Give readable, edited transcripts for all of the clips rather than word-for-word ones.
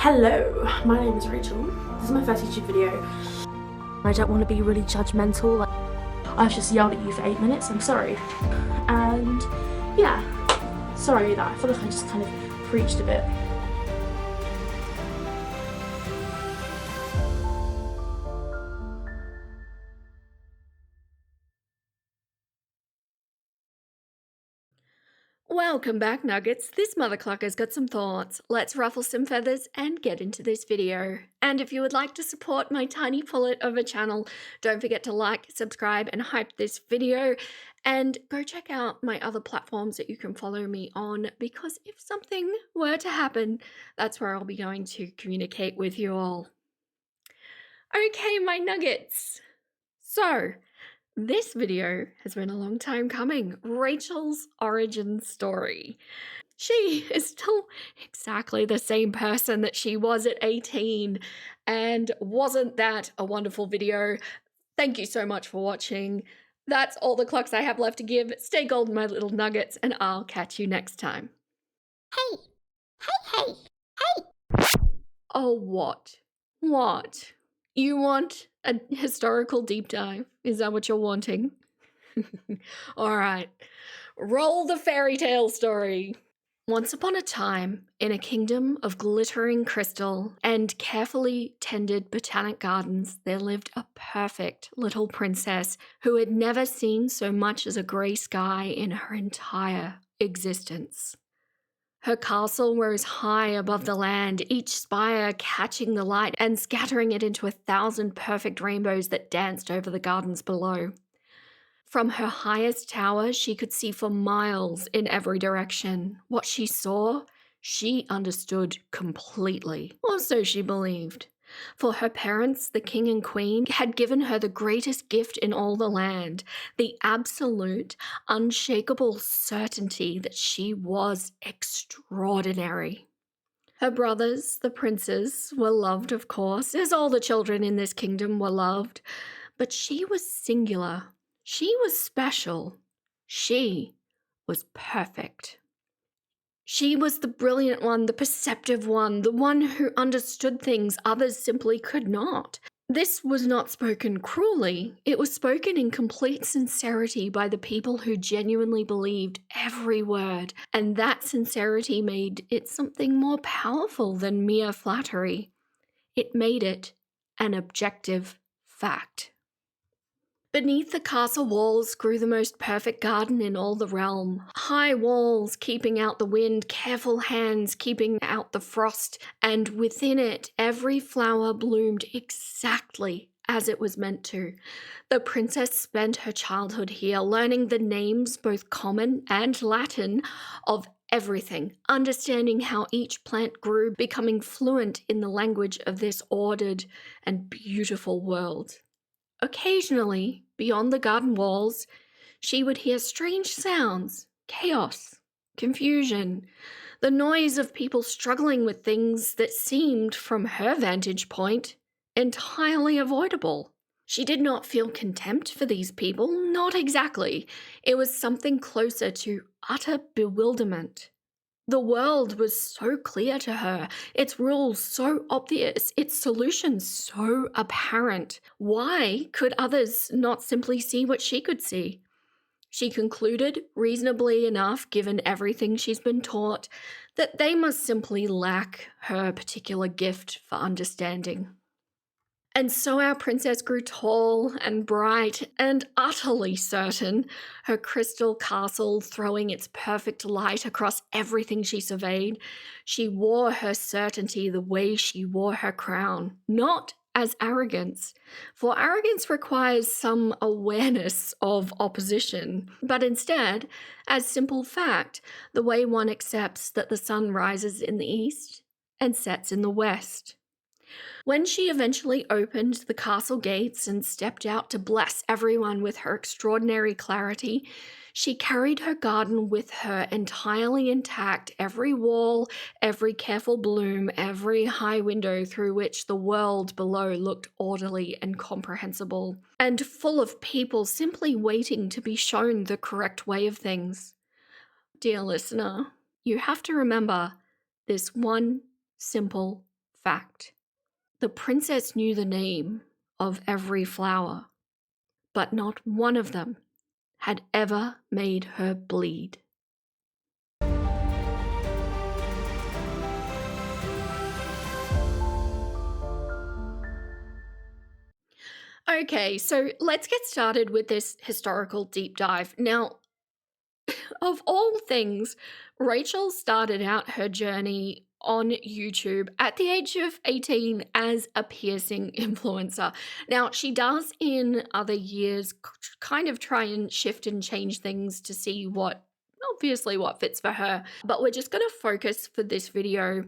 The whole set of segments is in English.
Hello, my name is Rachel. This is my first YouTube video. I don't want to be really judgmental. I've just yelled at you for 8 minutes, I'm sorry. And yeah, sorry that I feel like I just kind of preached a bit. Welcome back, Nuggets. This mother clucker's got some thoughts. Let's ruffle some feathers and get into this video. And if you would like to support my tiny pullet of a channel, don't forget to like, subscribe, and hype this video. And go check out my other platforms that you can follow me on, because if something were to happen, that's where I'll be going to communicate with you all. Okay, my Nuggets. So, this video has been a long time coming. Rachel's origin story. She is still exactly the same person that she was at 18. And wasn't that a wonderful video? Thank you so much for watching. That's all the clocks I have left to give. Stay golden, my little nuggets, and I'll catch you next time. Hey. Oh, what? What? You want a historical deep dive? Is that what you're wanting? All right, roll the fairy tale story. Once upon a time, in a kingdom of glittering crystal and carefully tended botanic gardens, there lived a perfect little princess who had never seen so much as a grey sky in her entire existence. Her castle rose high above the land, each spire catching the light and scattering it into 1,000 perfect rainbows that danced over the gardens below. From her highest tower, she could see for miles in every direction. What she saw, she understood completely, or so she believed. For her parents, the king and queen, had given her the greatest gift in all the land, the absolute, unshakable certainty that she was extraordinary. Her brothers, the princes, were loved, of course, as all the children in this kingdom were loved, but she was singular. She was special. She was perfect. She was the brilliant one, the perceptive one, the one who understood things others simply could not. This was not spoken cruelly. It was spoken in complete sincerity by the people who genuinely believed every word, and that sincerity made it something more powerful than mere flattery. It made it an objective fact. Beneath the castle walls grew the most perfect garden in all the realm. High walls keeping out the wind, careful hands keeping out the frost, and within it every flower bloomed exactly as it was meant to. The princess spent her childhood here, learning the names, both common and Latin, of everything, understanding how each plant grew, becoming fluent in the language of this ordered and beautiful world. Occasionally, beyond the garden walls, she would hear strange sounds, chaos, confusion, the noise of people struggling with things that seemed, from her vantage point, entirely avoidable. She did not feel contempt for these people, not exactly. It was something closer to utter bewilderment. The world was so clear to her, its rules so obvious, its solutions so apparent. Why could others not simply see what she could see? She concluded, reasonably enough, given everything she's been taught, that they must simply lack her particular gift for understanding. And so our princess grew tall and bright and utterly certain, her crystal castle throwing its perfect light across everything she surveyed. She wore her certainty the way she wore her crown, not as arrogance, for arrogance requires some awareness of opposition, but instead as simple fact, the way one accepts that the sun rises in the east and sets in the west. When she eventually opened the castle gates and stepped out to bless everyone with her extraordinary clarity, she carried her garden with her entirely intact, every wall, every careful bloom, every high window through which the world below looked orderly and comprehensible, and full of people simply waiting to be shown the correct way of things. Dear listener, you have to remember this one simple fact. The princess knew the name of every flower, but not one of them had ever made her bleed. Okay, so let's get started with this historical deep dive. Now, of all things, Rachel started out her journey on YouTube at the age of 18 as a piercing influencer. Now, she does in other years kind of try and shift and change things to see what fits for her. But we're just going to focus for this video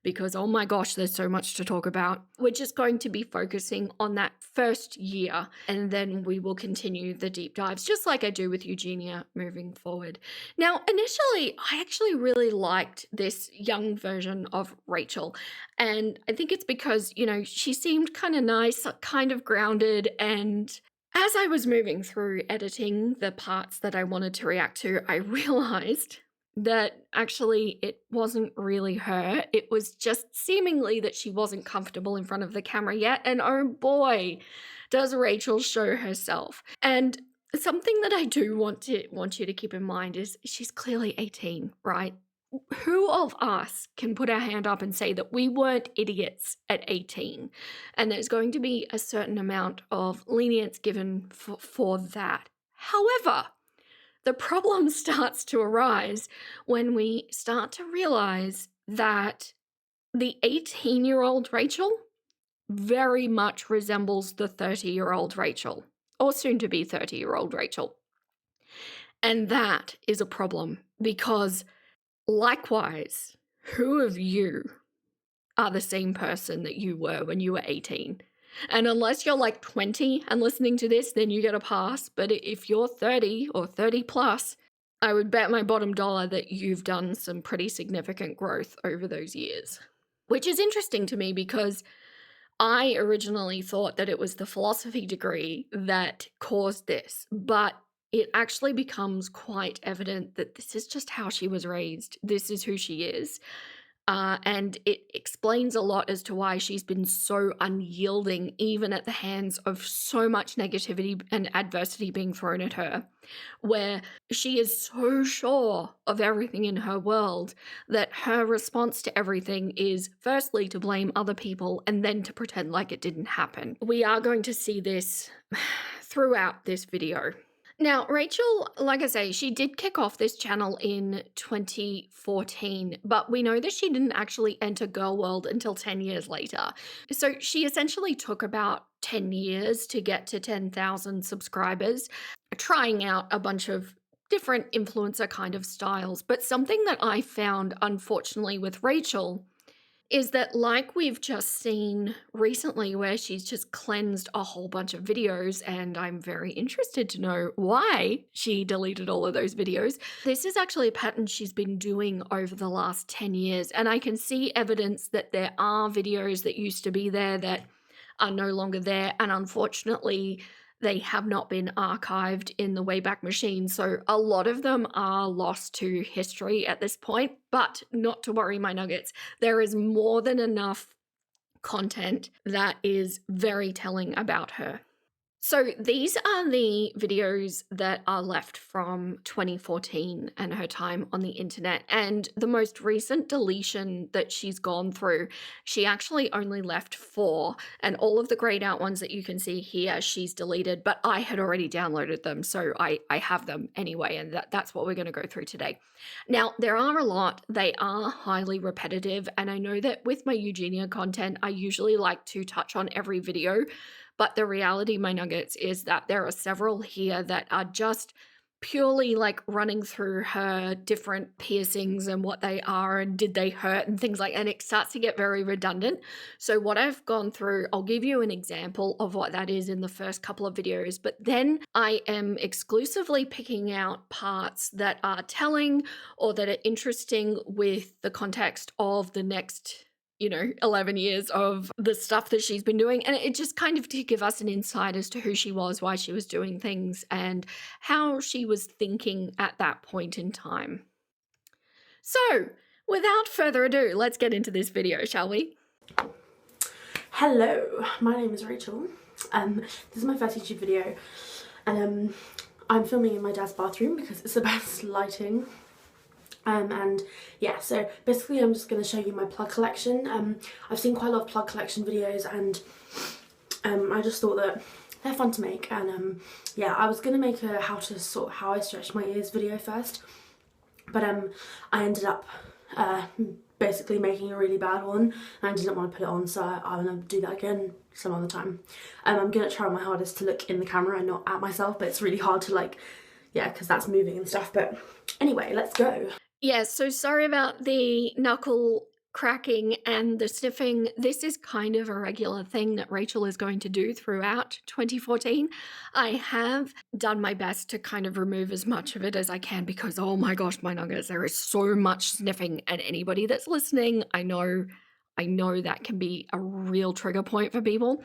because, oh my gosh, there's so much to talk about. We're just going to be focusing on that first year, and then we will continue the deep dives, just like I do with Eugenia moving forward. Now, initially, I actually really liked this young version of Rachel, and I think it's because, she seemed kind of nice, kind of grounded, and as I was moving through editing the parts that I wanted to react to, I realized that actually it wasn't really her. It was just seemingly that she wasn't comfortable in front of the camera yet. And oh boy, does Rachel show herself. And something that I do want you to keep in mind is she's clearly 18, right? Who of us can put our hand up and say that we weren't idiots at 18? And there's going to be a certain amount of lenience given for that. However, the problem starts to arise when we start to realize that the 18-year-old Rachel very much resembles the 30-year-old Rachel, or soon to be 30-year-old Rachel. And that is a problem because, likewise, who of you are the same person that you were when you were 18? And unless you're like 20 and listening to this, then you get a pass. But if you're 30 or 30 plus, I would bet my bottom dollar that you've done some pretty significant growth over those years. Which is interesting to me because I originally thought that it was the philosophy degree that caused this, but it actually becomes quite evident that this is just how she was raised. This is who she is. And it explains a lot as to why she's been so unyielding, even at the hands of so much negativity and adversity being thrown at her, where she is so sure of everything in her world that her response to everything is firstly to blame other people and then to pretend like it didn't happen. We are going to see this throughout this video. Now, Rachel, like I say, she did kick off this channel in 2014, but we know that she didn't actually enter Girl World until 10 years later. So she essentially took about 10 years to get to 10,000 subscribers, trying out a bunch of different influencer kind of styles. But something that I found, unfortunately, with Rachel is that, like we've just seen recently where she's just cleansed a whole bunch of videos, and I'm very interested to know why she deleted all of those videos. This is actually a pattern she's been doing over the last 10 years, and I can see evidence that there are videos that used to be there that are no longer there, and unfortunately they have not been archived in the Wayback Machine, so a lot of them are lost to history at this point. But not to worry, my nuggets, there is more than enough content that is very telling about her. So these are the videos that are left from 2014 and her time on the internet. And the most recent deletion that she's gone through, she actually only left 4. And all of the grayed out ones that you can see here, she's deleted. But I had already downloaded them, so I have them anyway. And that's what we're going to go through today. Now, there are a lot. They are highly repetitive. And I know that with my Eugenia content, I usually like to touch on every video. But the reality, my nuggets, is that there are several here that are just purely like running through her different piercings and what they are and did they hurt and things like that. And it starts to get very redundant. So what I've gone through, I'll give you an example of what that is in the first couple of videos, but then I am exclusively picking out parts that are telling or that are interesting with the context of the next 11 years of the stuff that she's been doing. And it just kind of to give us an insight as to who she was, why she was doing things, and how she was thinking at that point in time. So, without further ado, let's get into this video, shall we? Hello, my name is Rachel. This is my first YouTube video, and I'm filming in my dad's bathroom because it's the best lighting. And yeah, so basically I'm just going to show you my plug collection. I've seen quite a lot of plug collection videos, and I just thought that they're fun to make. And yeah, I was going to make a how I stretch my ears video first, but I ended up basically making a really bad one, and I didn't want to put it on, so I'm gonna do that again some other time. I'm gonna try my hardest to look in the camera and not at myself, but it's really hard to because that's moving and stuff. But anyway, let's go. Yeah, so sorry about the knuckle cracking and the sniffing. This is kind of a regular thing that Rachel is going to do throughout 2014. I have done my best to kind of remove as much of it as I can because, oh my gosh, my nuggets, there is so much sniffing, and anybody that's listening, I know that can be a real trigger point for people.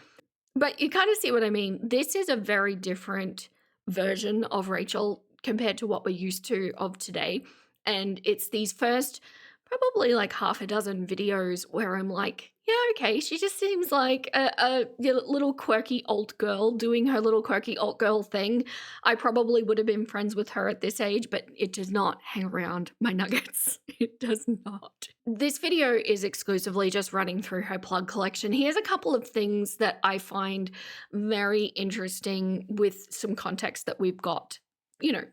But you kind of see what I mean. This is a very different version of Rachel compared to what we're used to of today. And it's these first probably like half a dozen videos where I'm like, yeah, okay, she just seems like a little quirky alt girl doing her little quirky alt girl thing. I probably would have been friends with her at this age, but it does not hang around my nuggets. It does not. This video is exclusively just running through her plug collection. Here's a couple of things that I find very interesting with some context that we've got,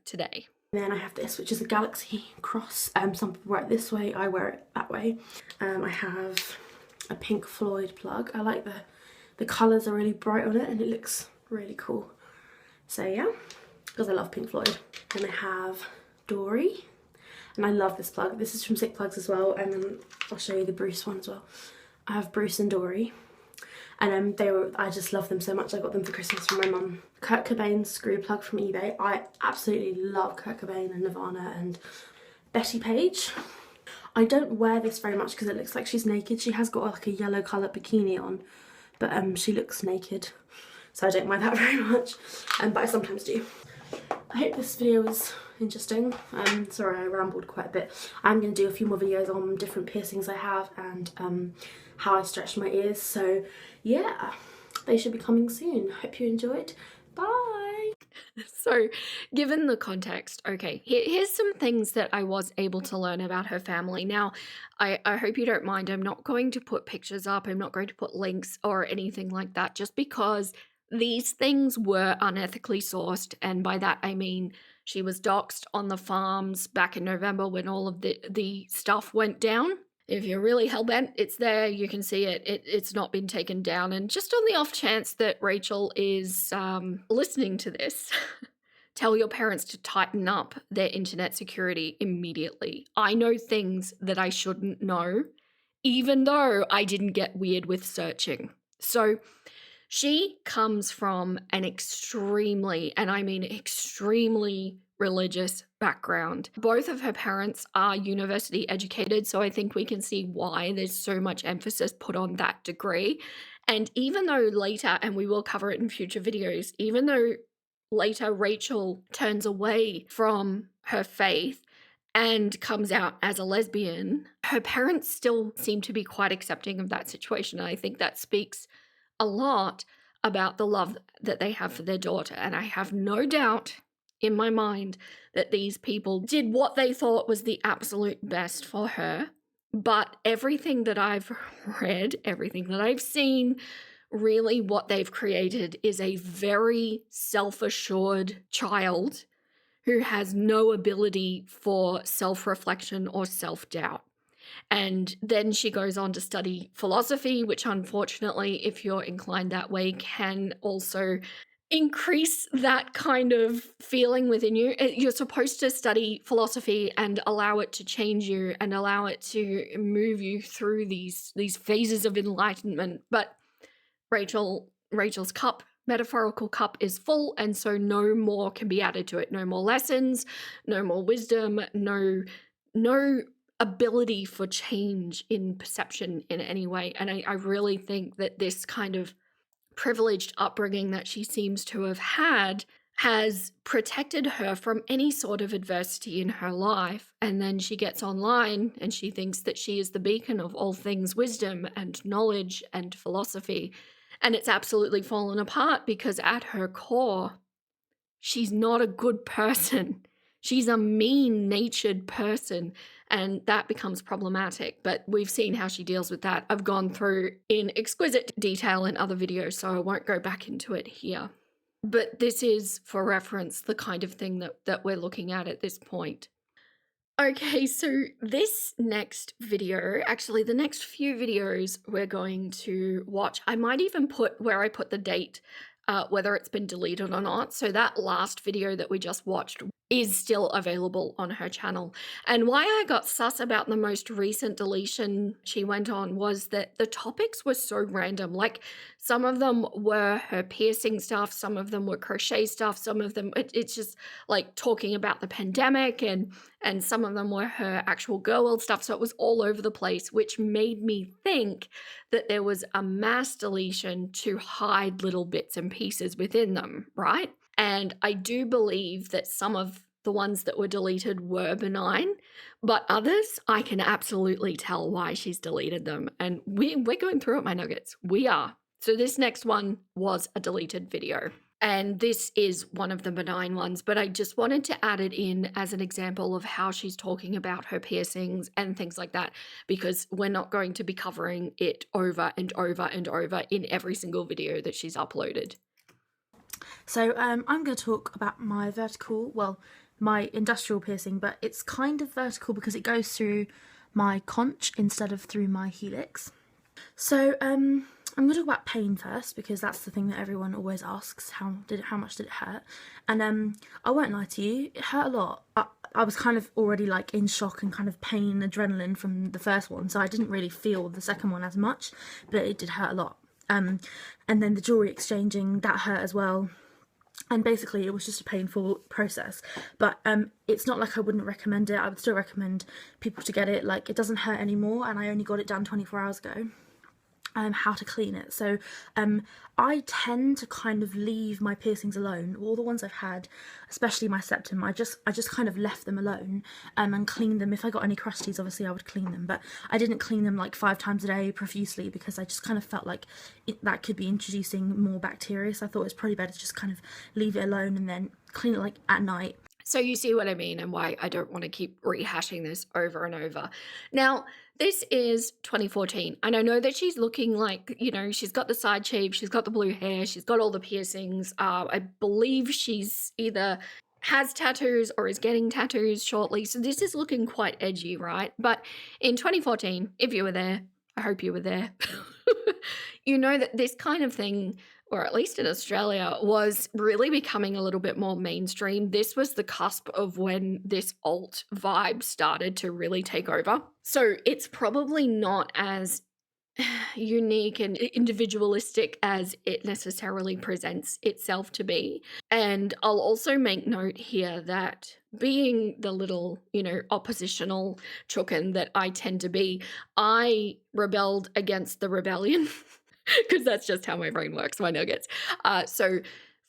today. And then I have this, which is a Galaxy Cross. Some people wear it this way, I wear it that way. I have a Pink Floyd plug. I like the colours are really bright on it, and it looks really cool. So yeah, because I love Pink Floyd. And I have Dory, and I love this plug. This is from Sick Plugs as well, and then I'll show you the Bruce one as well. I have Bruce and Dory. And I just love them so much. I got them for Christmas from my mum. Kurt Cobain screw plug from eBay. I absolutely love Kurt Cobain and Nirvana and Betty Page. I don't wear this very much because it looks like she's naked. She has got like a yellow coloured bikini on, but she looks naked, so I don't wear that very much. But I sometimes do. I hope this video was interesting. Sorry I rambled quite a bit. I'm going to do a few more videos on different piercings I have and how I stretch my ears. So yeah, they should be coming soon. Hope you enjoyed. Bye! So, given the context, okay, here's some things that I was able to learn about her family. Now, I hope you don't mind. I'm not going to put pictures up. I'm not going to put links or anything like that, just because these things were unethically sourced. And by that, I mean she was doxxed on the farms back in November when all of the stuff went down. If you're really hellbent, it's there. You can see it. It's not been taken down. And just on the off chance that Rachel is listening to this, tell your parents to tighten up their internet security immediately. I know things that I shouldn't know, even though I didn't get weird with searching. So she comes from an extremely, and I mean extremely, religious background. Both of her parents are university educated, so I think we can see why there's so much emphasis put on that degree. And even though later, and we will cover it in future videos, even though later Rachel turns away from her faith and comes out as a lesbian, her parents still seem to be quite accepting of that situation. And I think that speaks a lot about the love that they have for their daughter. And I have no doubt in my mind that these people did what they thought was the absolute best for her. But everything that I've read, everything that I've seen, really what they've created is a very self-assured child who has no ability for self-reflection or self-doubt. And then she goes on to study philosophy, which unfortunately, if you're inclined that way, can also increase that kind of feeling within you. You're supposed to study philosophy and allow it to change you and allow it to move you through these phases of enlightenment. But Rachel's cup, metaphorical cup, is full, and so no more can be added to it. No more lessons, no more wisdom, no ability for change in perception in any way. And I really think that this kind of privileged upbringing that she seems to have had has protected her from any sort of adversity in her life. And then she gets online and she thinks that she is the beacon of all things wisdom and knowledge and philosophy. And it's absolutely fallen apart because at her core, she's not a good person. She's a mean-natured person, and that becomes problematic. But we've seen how she deals with that. I've gone through in exquisite detail in other videos, so I won't go back into it here. But this is, for reference, the kind of thing that we're looking at this point. Okay, so this next video, actually the next few videos we're going to watch, I might even put where I put the date, whether it's been deleted or not. So that last video that we just watched is still available on her channel. And why I got sus about the most recent deletion she went on was that the topics were so random. Like, some of them were her piercing stuff, some of them were crochet stuff, some of them, it's just like talking about the pandemic, and some of them were her actual girl world stuff. So it was all over the place, which made me think that there was a mass deletion to hide little bits and pieces within them, right? And I do believe that some of the ones that were deleted were benign, but others, I can absolutely tell why she's deleted them. And we're going through it, my nuggets. We are. So this next one was a deleted video. And this is one of the benign ones, but I just wanted to add it in as an example of how she's talking about her piercings and things like that, because we're not going to be covering it over and over and over in every single video that she's uploaded. So I'm going to talk about my vertical, well, my industrial piercing, but it's kind of vertical because it goes through my conch instead of through my helix. So I'm going to talk about pain first, because that's the thing that everyone always asks, how much did it hurt? And I won't lie to you, it hurt a lot. I was kind of already like in shock and kind of pain, adrenaline from the first one, so I didn't really feel the second one as much, but it did hurt a lot. And then the jewellery exchanging, that hurt as well. And basically it was just a painful process, but it's not like I wouldn't recommend it. I would still recommend people to get it. Like, it doesn't hurt anymore, and I only got it done 24 hours ago. How to clean it. So I tend to kind of leave my piercings alone. All the ones I've had, especially my septum, I just kind of left them alone and cleaned them. If I got any crusties, obviously I would clean them, but I didn't clean them like 5 times a day profusely, because I just kind of felt like that could be introducing more bacteria. So I thought it was probably better to just kind of leave it alone and then clean it like at night. So you see what I mean, and why I don't want to keep rehashing this over and over. Now, this is 2014, and I know that she's looking like, you know, she's got the side shape, she's got the blue hair, she's got all the piercings. I believe she's either has tattoos or is getting tattoos shortly. So this is looking quite edgy, right? But in 2014, if you were there, I hope you were there, you know that this kind of thing, or at least in Australia, was really becoming a little bit more mainstream. This was the cusp of when this alt vibe started to really take over. So it's probably not as unique and individualistic as it necessarily presents itself to be. And I'll also make note here that, being the little, you know, oppositional chukin that I tend to be, I rebelled against the rebellion. Because that's just how my brain works, my nuggets. So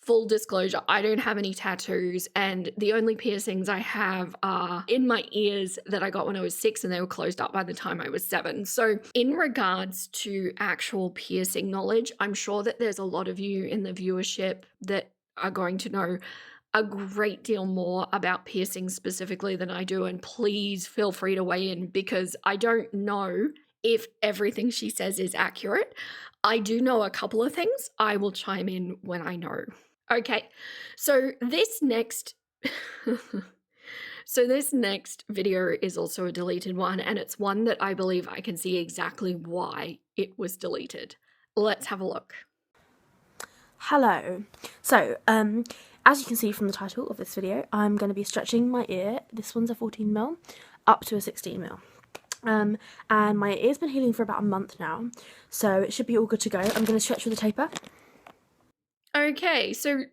full disclosure, I don't have any tattoos, and the only piercings I have are in my ears that I got when I was 6, and they were closed up by the time I was 7. So in regards to actual piercing knowledge, I'm sure that there's a lot of you in the viewership that are going to know a great deal more about piercing specifically than I do, and please feel free to weigh in, because I don't know if everything she says is accurate. I do know a couple of things. I will chime in when I know. Okay, so this next video is also a deleted one, and it's one that I believe I can see exactly why it was deleted. Let's have a look. Hello. So as you can see from the title of this video, I'm going to be stretching my ear. This one's a 14mm up to a 16mm. And my ear's been healing for about a month now, so it should be all good to go. I'm going to stretch with a taper. Okay, so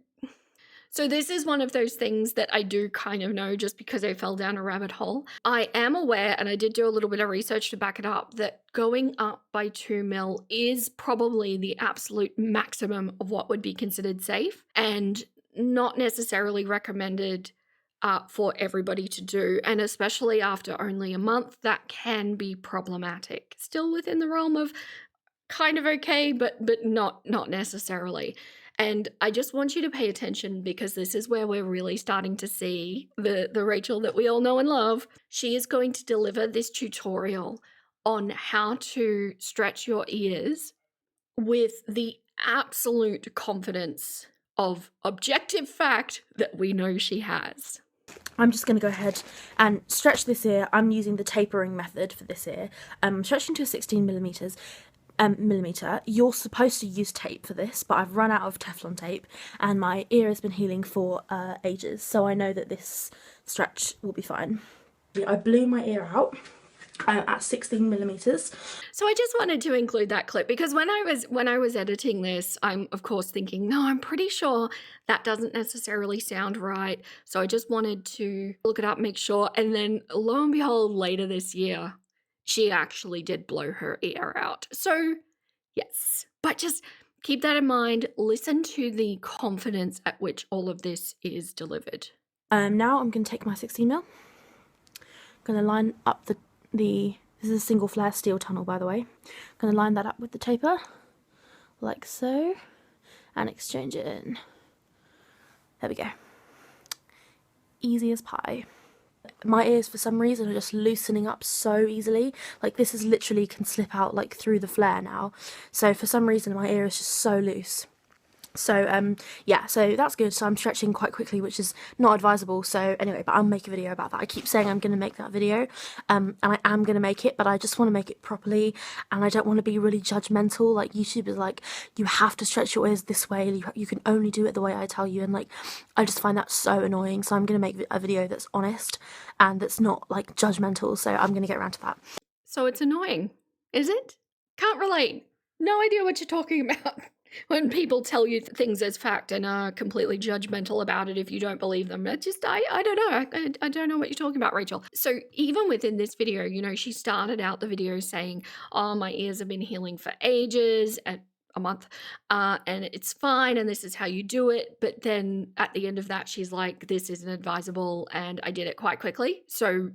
this is one of those things that I do kind of know just because I fell down a rabbit hole. I am aware, and I did do a little bit of research to back it up, that going up by 2mm is probably the absolute maximum of what would be considered safe. And not necessarily recommended for everybody to do, and especially after only a month, that can be problematic. Still within the realm of kind of okay, but not necessarily. And I just want you to pay attention, because this is where we're really starting to see the Rachel that we all know and love. She is going to deliver this tutorial on how to stretch your ears with the absolute confidence of objective fact that we know she has. I'm just going to go ahead and stretch this ear. I'm using the tapering method for this ear. I'm stretching to a 16 millimeter. You're supposed to use tape for this, but I've run out of Teflon tape and my ear has been healing for ages, so I know that this stretch will be fine. I blew my ear out at 16 millimeters. So I just wanted to include that clip, because when I was editing this, I'm of course thinking, no, I'm pretty sure that doesn't necessarily sound right. So I just wanted to look it up, make sure, and then lo and behold, later this year, she actually did blow her ear out. So yes, but just keep that in mind. Listen to the confidence at which all of this is delivered. Now I'm going to take my 16 mil. I'm going to line up the this is a single flare steel tunnel, by the way. I'm going to line that up with the taper, like so, and exchange it in. There we go. Easy as pie. My ears, for some reason, are just loosening up so easily. Like, this is literally can slip out, like, through the flare now. So, for some reason, my ear is just so loose. So, yeah, so that's good. So I'm stretching quite quickly, which is not advisable. So anyway, but I'll make a video about that. I keep saying I'm going to make that video, and I am going to make it, but I just want to make it properly, and I don't want to be really judgmental. Like, YouTube is like, you have to stretch your ears this way. You can only do it the way I tell you, and like, I just find that so annoying. So I'm going to make a video that's honest and that's not like judgmental. So I'm going to get around to that. So it's annoying, is it? Can't relate. No idea what you're talking about. When people tell you things as fact and are completely judgmental about it if you don't believe them. It just, I don't know. I don't know what you're talking about, Rachel. So even within this video, you know, she started out the video saying, oh, my ears have been healing for ages, at a month, and it's fine, and this is how you do it. But then at the end of that, she's like, this isn't advisable, and I did it quite quickly. So,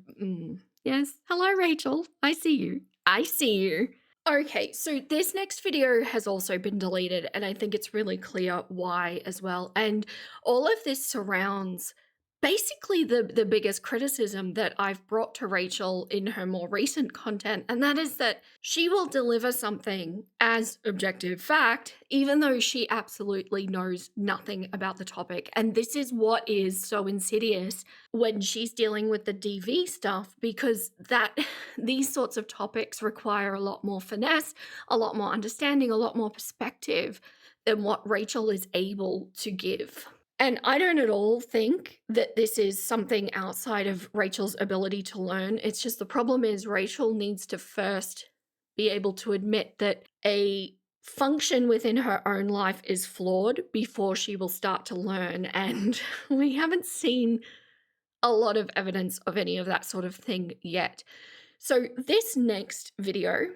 yes. Hello, Rachel. I see you. I see you. Okay, so this next video has also been deleted, and I think it's really clear why as well. And all of this surrounds basically the biggest criticism that I've brought to Rachel in her more recent content, and that is that she will deliver something as objective fact, even though she absolutely knows nothing about the topic. And this is what is so insidious when she's dealing with the DV stuff, because these sorts of topics require a lot more finesse, a lot more understanding, a lot more perspective than what Rachel is able to give. And I don't at all think that this is something outside of Rachel's ability to learn. It's just the problem is Rachel needs to first be able to admit that a function within her own life is flawed before she will start to learn. And we haven't seen a lot of evidence of any of that sort of thing yet. So this next video,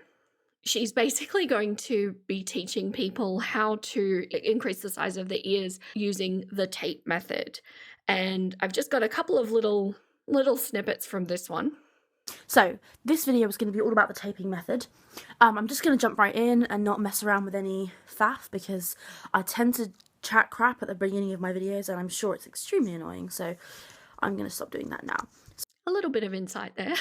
she's basically going to be teaching people how to increase the size of the ears using the tape method. And I've just got a couple of little snippets from this one. So this video is going to be all about the taping method. I'm just going to jump right in and not mess around with any faff, because I tend to chat crap at the beginning of my videos and I'm sure it's extremely annoying. So I'm going to stop doing that now. A little bit of insight there.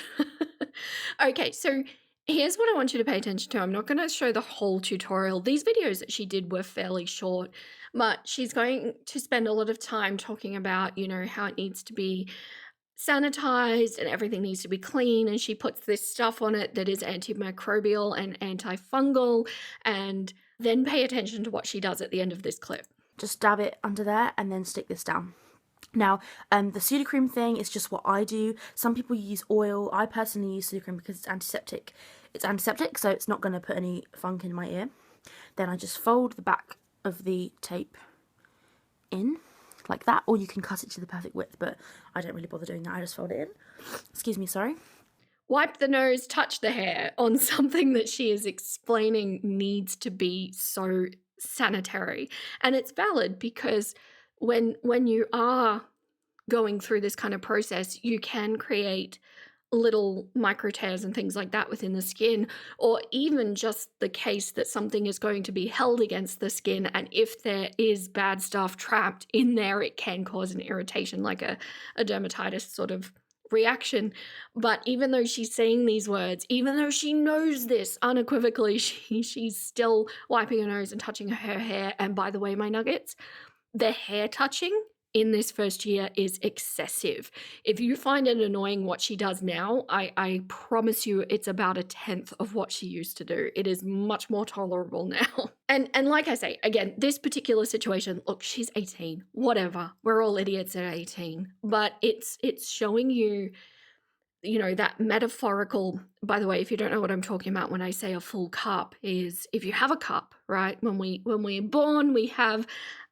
Okay, so here's what I want you to pay attention to. I'm not going to show the whole tutorial. These videos that she did were fairly short, but she's going to spend a lot of time talking about, you know, how it needs to be sanitized and everything needs to be clean. And she puts this stuff on it that is antimicrobial and antifungal. And then pay attention to what she does at the end of this clip. Just dab it under there and then stick this down. Now, the pseudocreme thing is just what I do. Some people use oil. I personally use pseudocreme because it's antiseptic. It's antiseptic, so it's not going to put any funk in my ear. Then I just fold the back of the tape in, like that, or you can cut it to the perfect width, but I don't really bother doing that. I just fold it in. Excuse me, sorry. Wipe the nose, touch the hair on something that she is explaining needs to be so sanitary. And it's valid because when you are going through this kind of process, you can create little micro tears and things like that within the skin, or even just the case that something is going to be held against the skin, and if there is bad stuff trapped in there, it can cause an irritation, like a dermatitis sort of reaction. But even though she's saying these words, even though she knows this unequivocally, she's still wiping her nose and touching her hair. And by the way, my nuggets, the hair touching in this first year is excessive. If you find it annoying what she does now, I promise you it's about 1/10 of what she used to do. It is much more tolerable now. And like I say, again, this particular situation, look, she's 18, whatever. We're all idiots at 18. But it's showing you, you know, that metaphorical, by the way, if you don't know what I'm talking about when I say a full cup, is if you have a cup, right? When we're born, we have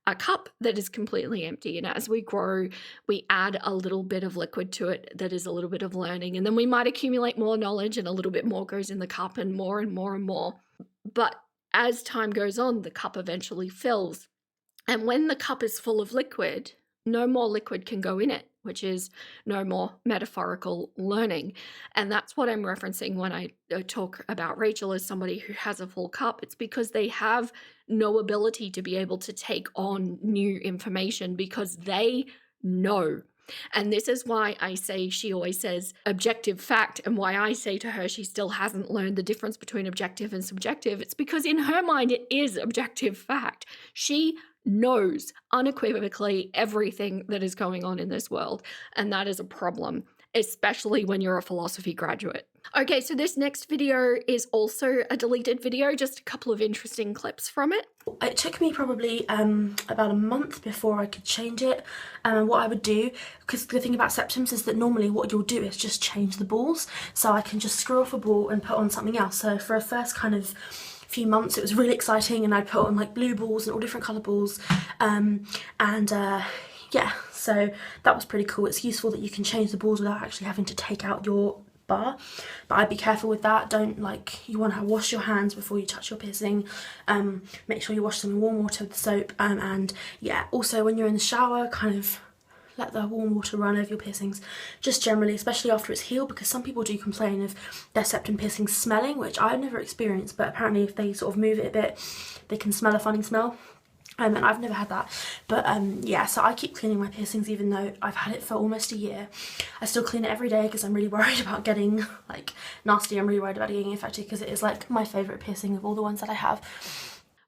a cup that is completely empty, and as we grow, we add a little bit of liquid to it that is a little bit of learning, and then we might accumulate more knowledge, and a little bit more goes in the cup, and more and more and more. But as time goes on, the cup eventually fills, and when the cup is full of liquid, no more liquid can go in it, which is no more metaphorical learning. And that's what I'm referencing when I talk about Rachel as somebody who has a full cup. It's because they have no ability to be able to take on new information because they know. And this is why I say she always says objective fact, and why I say to her she still hasn't learned the difference between objective and subjective. It's because in her mind it is objective fact. She knows unequivocally everything that is going on in this world, and that is a problem, especially when you're a philosophy graduate. Okay, so this next video is also a deleted video, just a couple of interesting clips from it. It took me probably about a month before I could change it. And what I would do, because the thing about septums is that normally what you'll do is just change the balls, so I can just screw off a ball and put on something else. So for a first kind of few months it was really exciting, and I'd put on like blue balls and all different colour balls, yeah, so that was pretty cool. It's useful that you can change the balls without actually having to take out your bar, but I'd be careful with that. Don't, like, you want to wash your hands before you touch your piercing. Make sure you wash them in warm water with soap, and yeah, also when you're in the shower, kind of let the warm water run over your piercings, just generally, especially after it's healed, because some people do complain of their septum piercings smelling, which I've never experienced, but apparently if they sort of move it a bit, they can smell a funny smell. And I've never had that, but yeah, so I keep cleaning my piercings even though I've had it for almost a year. I still clean it every day because I'm really worried about getting like nasty. I'm really worried about it getting infected because it is like my favourite piercing of all the ones that I have.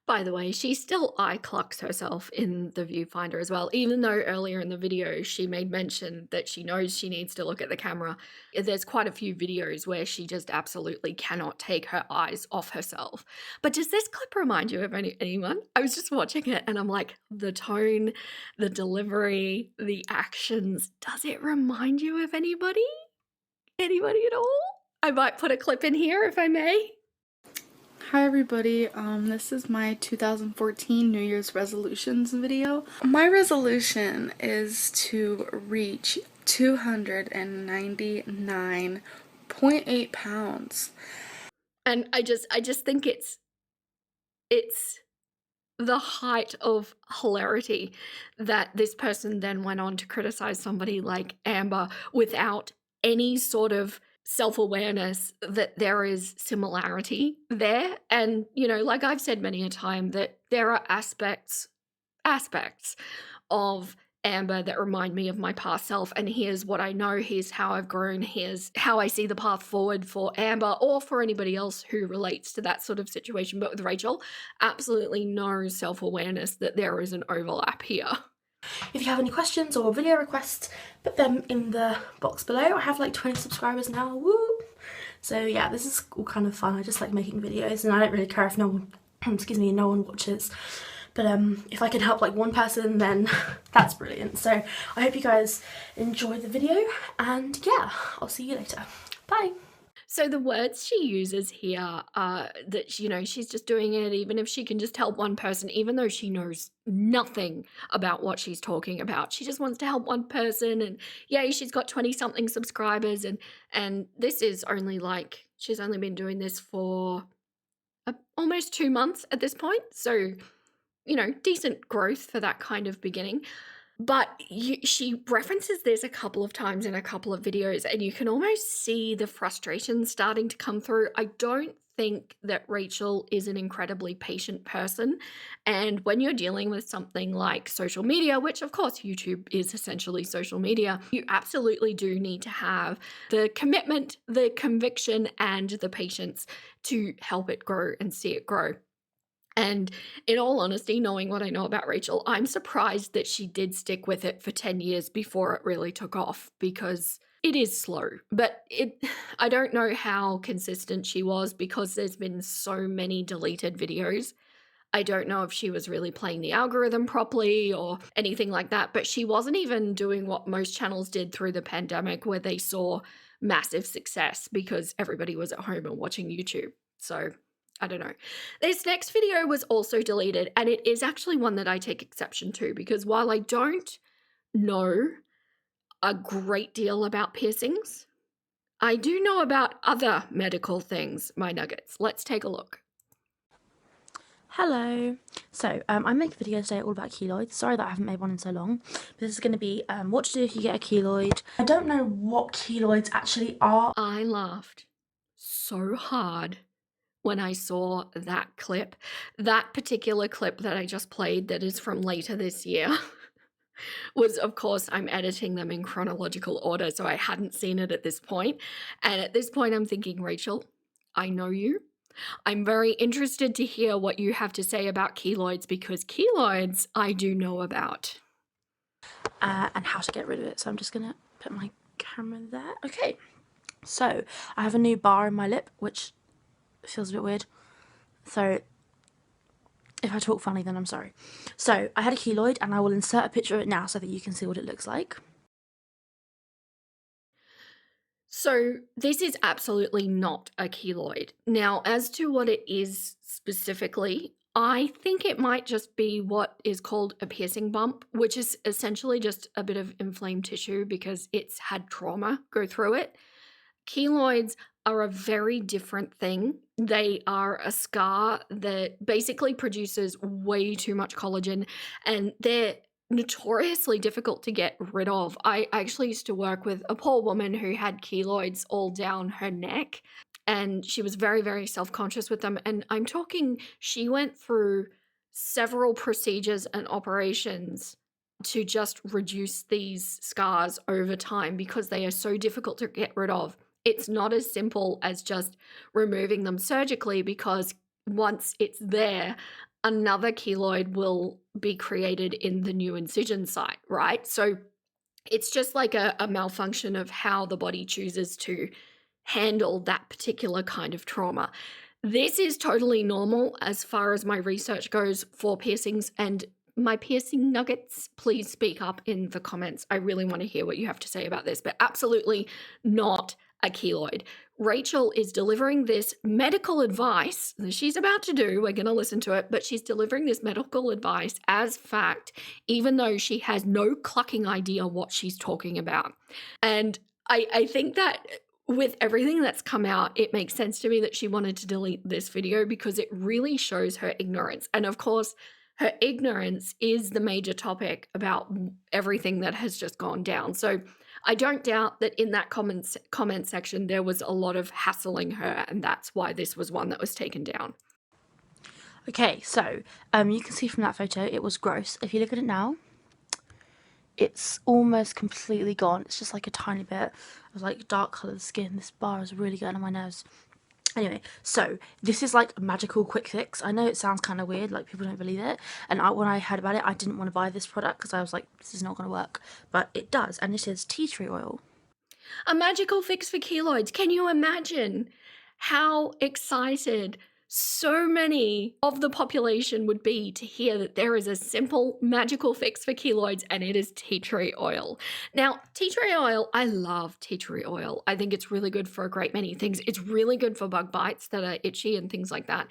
By the way, she still eye clucks herself in the viewfinder as well, even though earlier in the video she made mention that she knows she needs to look at the camera. There's quite a few videos where she just absolutely cannot take her eyes off herself. But does this clip remind you of anyone? I was just watching it and I'm like, the tone, the delivery, the actions, does it remind you of anybody? Anybody at all? I might put a clip in here if I may. Hi everybody, this is my 2014 New Year's resolutions video. My resolution is to reach 299.8 pounds. And I just think it's the height of hilarity that this person then went on to criticize somebody like Amber without any sort of self-awareness that there is similarity there. And, you know, like I've said many a time, that there are aspects of Amber that remind me of my past self, and here's what I know, here's how I've grown, here's how I see the path forward for Amber or for anybody else who relates to that sort of situation. But with Rachel, absolutely no self-awareness that there is an overlap here. If you have any questions or video requests, put them in the box below. I have like 20 subscribers now, woo! So yeah, this is all kind of fun. I just like making videos, and I don't really care if no one, excuse me, no one watches. But if I can help like one person, then that's brilliant. So I hope you guys enjoy the video, and yeah, I'll see you later. Bye. So the words she uses here are that, you know, she's just doing it even if she can just help one person, even though she knows nothing about what she's talking about. She just wants to help one person, and yay, she's got 20-something subscribers, and this is only like, she's only been doing this for almost 2 months at this point. So decent growth for that kind of beginning. But she references this a couple of times in a couple of videos, and you can almost see the frustration starting to come through. I don't think that Rachel is an incredibly patient person. And when you're dealing with something like social media, which of course YouTube is essentially social media, you absolutely do need to have the commitment, the conviction, and the patience to help it grow and see it grow. And in all honesty, knowing what I know about Rachel, I'm surprised that she did stick with it for 10 years before it really took off, because it is slow. But I don't know how consistent she was, because there's been so many deleted videos. I don't know if she was really playing the algorithm properly or anything like that, but she wasn't even doing what most channels did through the pandemic, where they saw massive success because everybody was at home and watching YouTube. So I don't know. This next video was also deleted, and it is actually one that I take exception to, because while I don't know a great deal about piercings, I do know about other medical things, my nuggets. Let's take a look. Hello. So, I make a video today all about keloids. Sorry that I haven't made one in so long. This is going to be what to do if you get a keloid. I don't know what keloids actually are. I laughed so hard when I saw that clip. That particular clip that I just played, that is from later this year, was, of course, I'm editing them in chronological order, so I hadn't seen it at this point. And at this point, I'm thinking, Rachel, I know you. I'm very interested to hear what you have to say about keloids, because keloids I do know about. And how to get rid of it. So I'm just going to put my camera there. Okay. So, I have a new bar in my lip, which feels a bit weird. So, if I talk funny, then I'm sorry. So, I had a keloid, and I will insert a picture of it now so that you can see what it looks like. So this is absolutely not a keloid. Now, as to what it is specifically, I think it might just be what is called a piercing bump, which is essentially just a bit of inflamed tissue because it's had trauma go through it. Keloids are a very different thing. They are a scar that basically produces way too much collagen, and they're notoriously difficult to get rid of. I actually used to work with a poor woman who had keloids all down her neck, and she was very, very self-conscious with them. And I'm talking, she went through several procedures and operations to just reduce these scars over time because they are so difficult to get rid of. It's not as simple as just removing them surgically, because once it's there, another keloid will be created in the new incision site, right? So it's just like a malfunction of how the body chooses to handle that particular kind of trauma. This is totally normal as far as my research goes for piercings, and my piercing nuggets, please speak up in the comments. I really want to hear what you have to say about this, but absolutely not a keloid. Rachel is delivering this medical advice that she's about to do. We're going to listen to it, but she's delivering this medical advice as fact, even though she has no clucking idea what she's talking about. And I think that with everything that's come out, it makes sense to me that she wanted to delete this video, because it really shows her ignorance. And of course, her ignorance is the major topic about everything that has just gone down. So I don't doubt that in that comment section there was a lot of hassling her, and that's why this was one that was taken down. Okay, so you can see from that photo it was gross. If you look at it now, it's almost completely gone. It's just like a tiny bit of like dark coloured skin. This bar is really getting on my nerves. Anyway, so this is like a magical quick fix. I know it sounds kind of weird, like people don't believe it. And when I heard about it, I didn't want to buy this product because I was like, this is not going to work. But it does, and it is tea tree oil. A magical fix for keloids. Can you imagine how excited so many of the population would be to hear that there is a simple magical fix for keloids, and it is tea tree oil. Now, tea tree oil, I love tea tree oil. I think it's really good for a great many things. It's really good for bug bites that are itchy and things like that.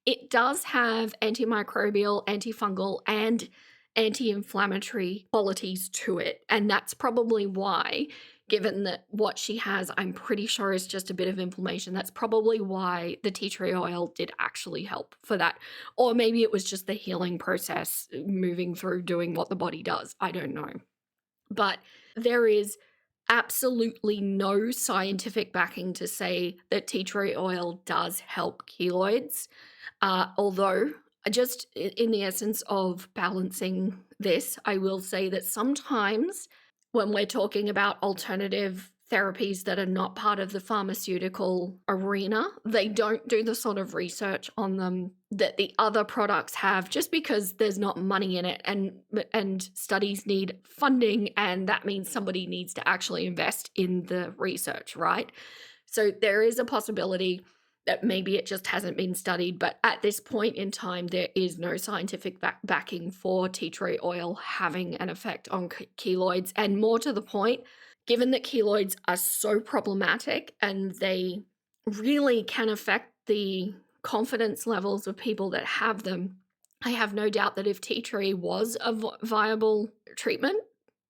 It does have antimicrobial, antifungal, and anti-inflammatory qualities to it, and that's probably why given that what she has, I'm pretty sure, is just a bit of inflammation. That's probably why the tea tree oil did actually help for that. Or maybe it was just the healing process moving through doing what the body does. I don't know. But there is absolutely no scientific backing to say that tea tree oil does help keloids. Although, just in the essence of balancing this, I will say that sometimes when we're talking about alternative therapies that are not part of the pharmaceutical arena, they don't do the sort of research on them that the other products have, just because there's not money in it, and studies need funding, and that means somebody needs to actually invest in the research, right? So there is a possibility that maybe it just hasn't been studied, but at this point in time, there is no scientific backing for tea tree oil having an effect on keloids. And more to the point, given that keloids are so problematic and they really can affect the confidence levels of people that have them, I have no doubt that if tea tree was a viable treatment,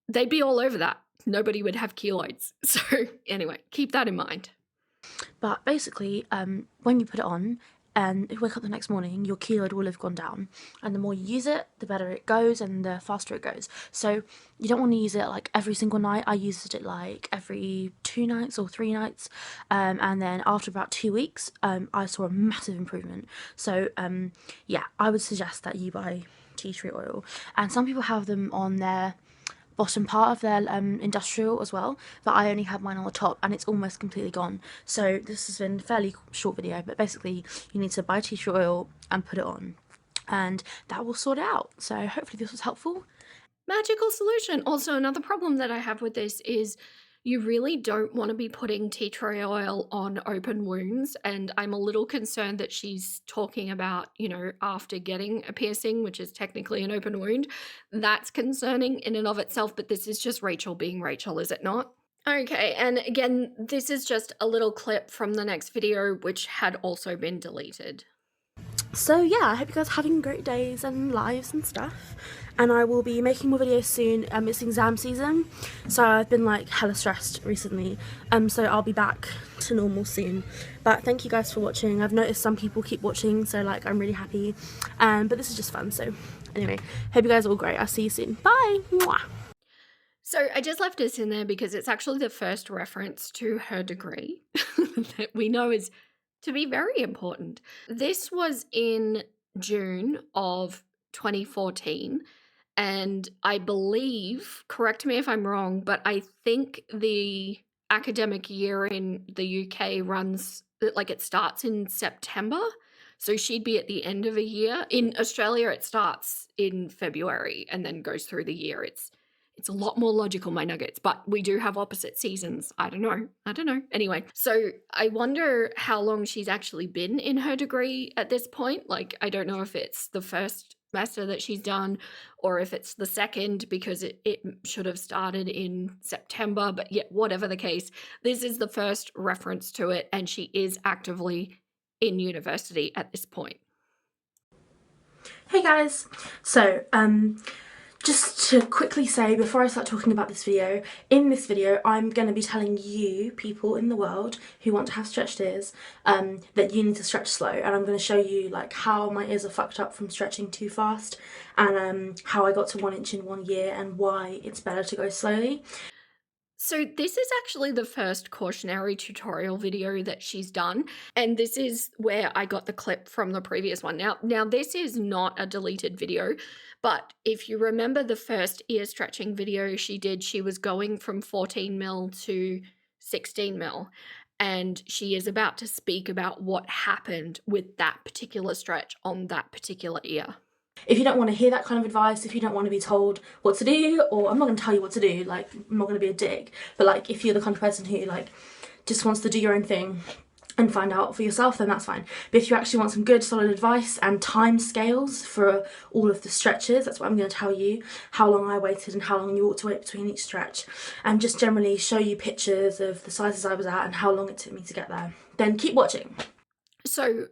they'd be all over that. Nobody would have keloids. So anyway, keep that in mind. But basically, when you put it on and you wake up the next morning, your keloid will have gone down. And the more you use it, the better it goes and the faster it goes. So you don't want to use it like every single night. I used it like every 2 nights or 3 nights. And then after about 2 weeks, I saw a massive improvement. So yeah, I would suggest that you buy tea tree oil. And some people have them on their bottom part of their industrial as well, but I only have mine on the top and it's almost completely gone. So this has been a fairly short video, but basically you need to buy tea tree oil and put it on, and that will sort it out. So hopefully this was helpful. Magical solution. Also, another problem that I have with this is you really don't want to be putting tea tree oil on open wounds. And I'm a little concerned that she's talking about, after getting a piercing, which is technically an open wound. That's concerning in and of itself, but this is just Rachel being Rachel, is it not? Okay, and again, this is just a little clip from the next video, which had also been deleted. So yeah, I hope you guys are having great days and lives and stuff, and I will be making more videos soon. It's exam season, so I've been like hella stressed recently, so I'll be back to normal soon. But thank you guys for watching. I've noticed some people keep watching, so like I'm really happy, but this is just fun. So anyway, hope you guys are all great. I'll see you soon. Bye. Mwah. So I just left this in there because it's actually the first reference to her degree that we know is to be very important. This was in June of 2014, and I believe, correct me if I'm wrong, but I think the academic year in the UK runs, like it starts in September, so she'd be at the end of a year. In Australia, it starts in February and then goes through the year. It's a lot more logical, my nuggets, but we do have opposite seasons. I don't know. Anyway, so I wonder how long she's actually been in her degree at this point. Like, I don't know if it's the first semester that she's done or if it's the second, because it should have started in September, but yet whatever the case, this is the first reference to it, and she is actively in university at this point. Hey guys, so just to quickly say before I start talking about this video, in this video I'm going to be telling you, people in the world who want to have stretched ears, that you need to stretch slow, and I'm going to show you like how my ears are fucked up from stretching too fast, and how I got to 1 inch in 1 year and why it's better to go slowly. So this is actually the first cautionary tutorial video that she's done, and this is where I got the clip from the previous one. Now this is not a deleted video, but if you remember the first ear stretching video she did, she was going from 14 mil to 16 mil, and she is about to speak about what happened with that particular stretch on that particular ear. If you don't want to hear that kind of advice, if you don't want to be told what to do, or I'm not going to tell you what to do, like I'm not going to be a dick, but like if you're the kind of person who like just wants to do your own thing and find out for yourself, then that's fine. But if you actually want some good solid advice and time scales for all of the stretches, that's what I'm going to tell you, how long I waited and how long you ought to wait between each stretch, and just generally show you pictures of the sizes I was at and how long it took me to get there. Then keep watching. So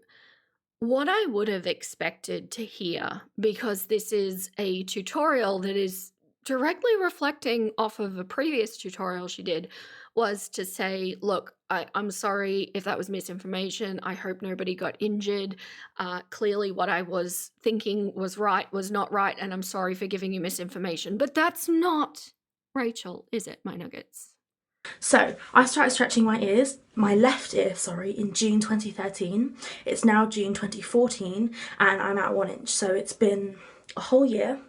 what I would have expected to hear, because this is a tutorial that is directly reflecting off of a previous tutorial she did was to say, look, I'm sorry if that was misinformation. I hope nobody got injured. Clearly what I was thinking was not right, and I'm sorry for giving you misinformation. But that's not Rachel, is it, my nuggets? So I started stretching my ears, my left ear, sorry, in June 2013. It's now June 2014 and I'm at 1 inch. So it's been a whole year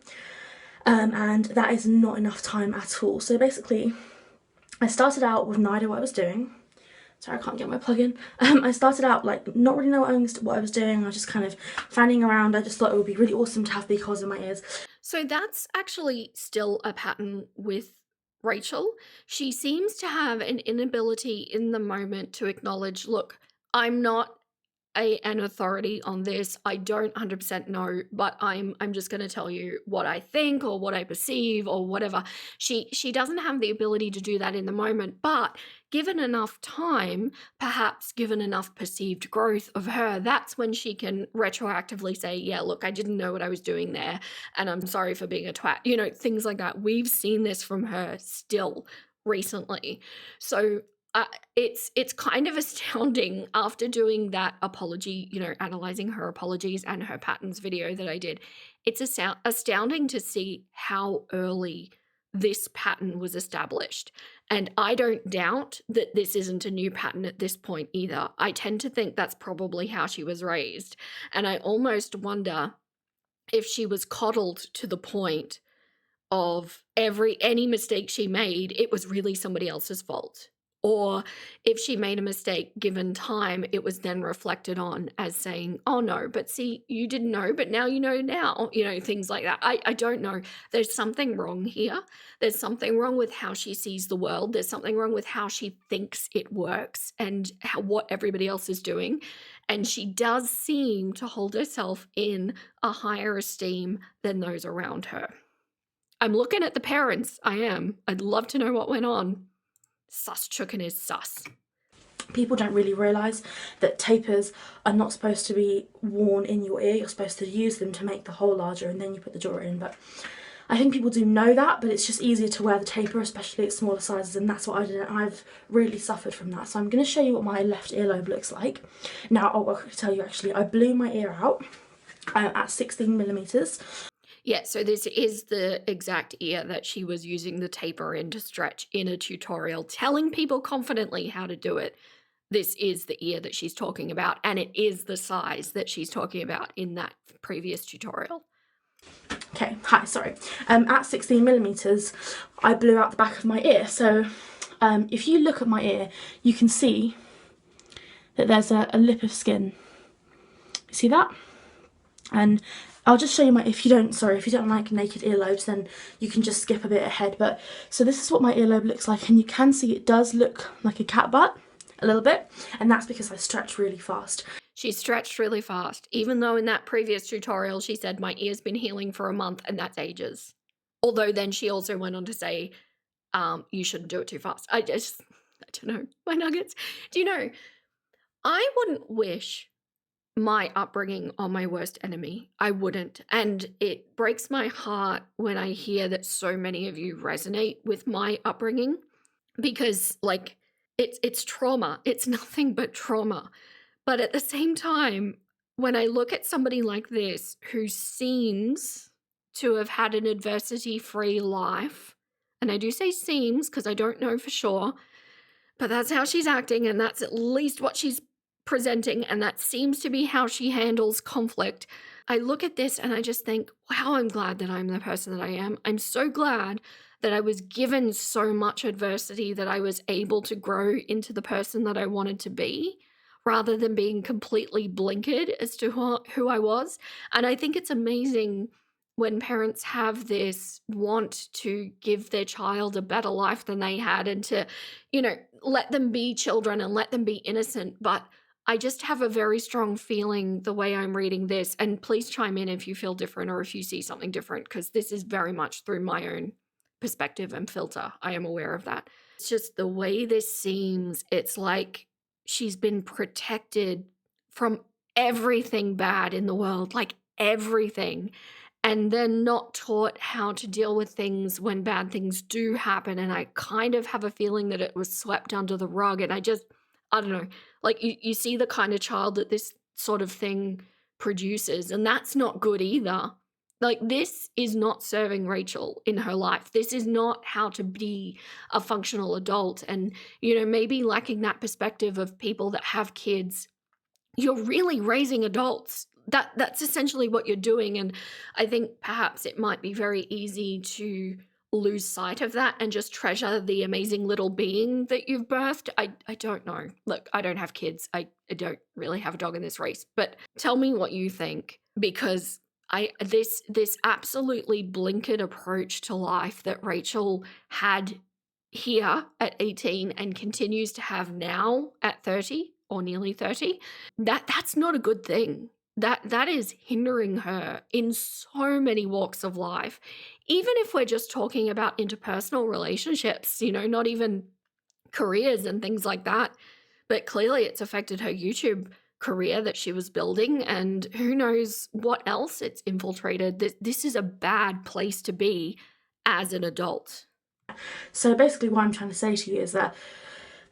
and that is not enough time at all. So basically I started out with no idea what I was doing. Sorry, I can't get my plug in. I started out like not really know what I was doing. I was just kind of fanning around. I just thought it would be really awesome to have big holes in my ears. So that's actually still a pattern with Rachel. She seems to have an inability in the moment to acknowledge, look, I'm not an authority on this. I don't 100% know, but I'm just going to tell you what I think or what I perceive or whatever. She doesn't have the ability to do that in the moment, but given enough time, perhaps given enough perceived growth of her, that's when she can retroactively say, yeah, look, I didn't know what I was doing there and I'm sorry for being a twat. You know, things like that. We've seen this from her still recently. So it's kind of astounding after doing that apology, you know, analyzing her apologies and her patterns video that I did. It's astounding to see how early this pattern was established. And I don't doubt that this isn't a new pattern at this point either. I tend to think that's probably how she was raised. And I almost wonder if she was coddled to the point of any mistake she made, it was really somebody else's fault. Or if she made a mistake given time, it was then reflected on as saying, oh no, but see, you didn't know, but now you know now, you know, things like that. I don't know. There's something wrong here. There's something wrong with how she sees the world. There's something wrong with how she thinks it works and what everybody else is doing. And she does seem to hold herself in a higher esteem than those around her. I'm looking at the parents. I am. I'd love to know what went on. Sus Chucken is sus. People don't really realise that tapers are not supposed to be worn in your ear. You're supposed to use them to make the hole larger and then you put the jaw in. But I think people do know that, but it's just easier to wear the taper, especially at smaller sizes, and that's what I did. And I've really suffered from that. So I'm going to show you what my left earlobe looks like. Now, I'll tell you actually, I blew my ear out at 16 millimeters. Yeah, so this is the exact ear that she was using the taper in to stretch in a tutorial, telling people confidently how to do it. This is the ear that she's talking about, and it is the size that she's talking about in that previous tutorial. Okay, hi, sorry. At 16 millimeters, I blew out the back of my ear. So if you look at my ear, you can see that there's a lip of skin. You see that? And I'll just show you if you don't like naked earlobes, then you can just skip a bit ahead. But so this is what my earlobe looks like, and you can see it does look like a cat butt a little bit, and that's because I stretch really fast. She stretched really fast, even though in that previous tutorial she said my ear's been healing for a month, and that's ages. Although then she also went on to say, you shouldn't do it too fast. I don't know, my nuggets. Do you know, I wouldn't wish my upbringing on my worst enemy. I wouldn't. And it breaks my heart when I hear that so many of you resonate with my upbringing, because like it's trauma. It's nothing but trauma. But at the same time, when I look at somebody like this who seems to have had an adversity-free life, and I do say seems because I don't know for sure, but that's how she's acting, and that's at least what she's presenting, and that seems to be how she handles conflict. I look at this and I just think, wow, I'm glad that I'm the person that I am. I'm so glad that I was given so much adversity that I was able to grow into the person that I wanted to be, rather than being completely blinkered as to who I was. And I think it's amazing when parents have this want to give their child a better life than they had, and to, you know, let them be children and let them be innocent. But I just have a very strong feeling the way I'm reading this, and please chime in if you feel different or if you see something different, because this is very much through my own perspective and filter. I am aware of that. It's just the way this seems, it's like she's been protected from everything bad in the world, like everything. and they're not taught how to deal with things when bad things do happen. And I kind of have a feeling that it was swept under the rug. And I don't know, like you see the kind of child that this sort of thing produces, and that's not good either. Like, this is not serving Rachel in her life. This is not how to be a functional adult. And, maybe lacking that perspective of people that have kids, you're really raising adults. That's essentially what you're doing. And I think perhaps it might be very easy to lose sight of that and just treasure the amazing little being that you've birthed. I don't know. Look, I don't have kids. I don't really have a dog in this race. But tell me what you think, because this absolutely blinkered approach to life that Rachel had here at 18 and continues to have now at 30 or nearly 30, that's not a good thing. That is hindering her in so many walks of life. Even if we're just talking about interpersonal relationships, not even careers and things like that. But clearly it's affected her YouTube career that she was building, and who knows what else it's infiltrated. This is a bad place to be as an adult. So basically what I'm trying to say to you is that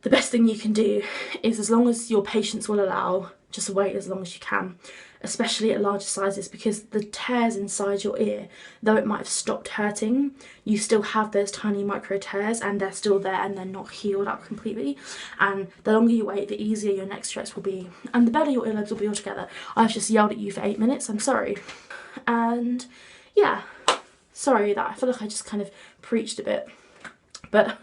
the best thing you can do is, as long as your patience will allow, just wait as long as you can, especially at larger sizes, because the tears inside your ear, though it might have stopped hurting, you still have those tiny micro tears and they're still there and they're not healed up completely. And the longer you wait, the easier your next stretch will be and the better your earlobes will be altogether. I've just yelled at you for 8 minutes, I'm sorry. And yeah, sorry that I feel like I just kind of preached a bit. But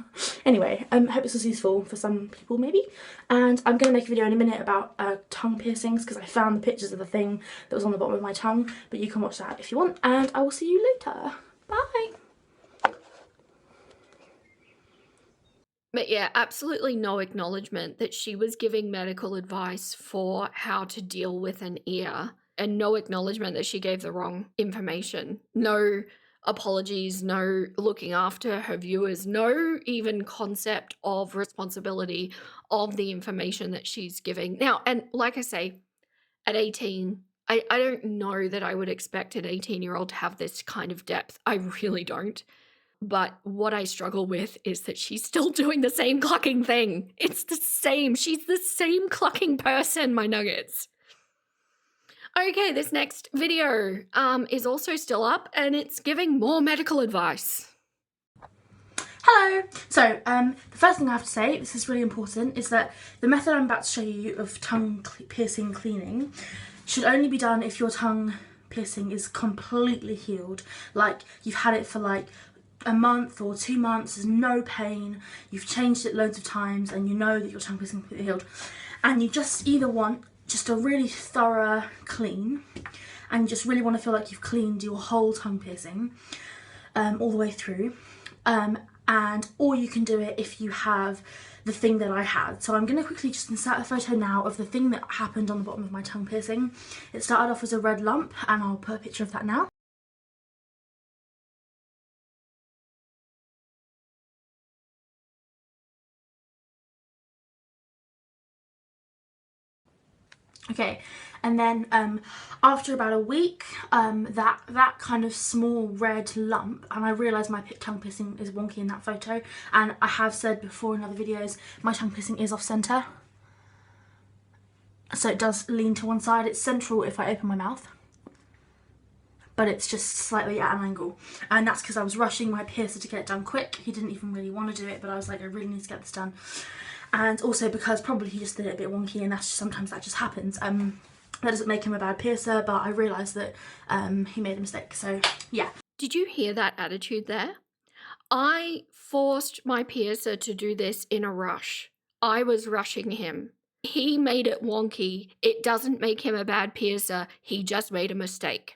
anyway, hope this was useful for some people maybe. And I'm going to make a video in a minute about tongue piercings, because I found the pictures of the thing that was on the bottom of my tongue. But you can watch that if you want, and I will see you later. Bye! But yeah, absolutely no acknowledgement that she was giving medical advice for how to deal with an ear, and no acknowledgement that she gave the wrong information. No apologies, no looking after her viewers, no even concept of responsibility of the information that she's giving. Now, and like I say, at 18, I don't know that I would expect an 18-year-old to have this kind of depth. I really don't. But what I struggle with is that she's still doing the same clucking thing. It's the same. She's the same clucking person, my nuggets. Okay, this next video is also still up, and it's giving more medical advice. Hello! So, the first thing I have to say, this is really important, is that the method I'm about to show you of tongue piercing cleaning should only be done if your tongue piercing is completely healed. Like, you've had it for like a month or 2 months, there's no pain, you've changed it loads of times, and you know that your tongue piercing is completely healed. And you just either want just a really thorough clean, and you just really want to feel like you've cleaned your whole tongue piercing all the way through, or you can do it if you have the thing that I had. So I'm going to quickly just insert a photo now of the thing that happened on the bottom of my tongue piercing. It started off as a red lump, and I'll put a picture of that now. Okay, and then after about a week, that kind of small red lump, and I realised my tongue piercing is wonky in that photo, and I have said before in other videos, my tongue piercing is off centre, so it does lean to one side. It's central if I open my mouth, but it's just slightly at an angle, and that's because I was rushing my piercer to get it done quick. He didn't even really want to do it, but I was like, I really need to get this done. And also because probably he just did it a bit wonky, and sometimes that just happens. That doesn't make him a bad piercer, but I realised that he made a mistake, so yeah. Did you hear that attitude there? I forced my piercer to do this in a rush. I was rushing him. He made it wonky. It doesn't make him a bad piercer. He just made a mistake.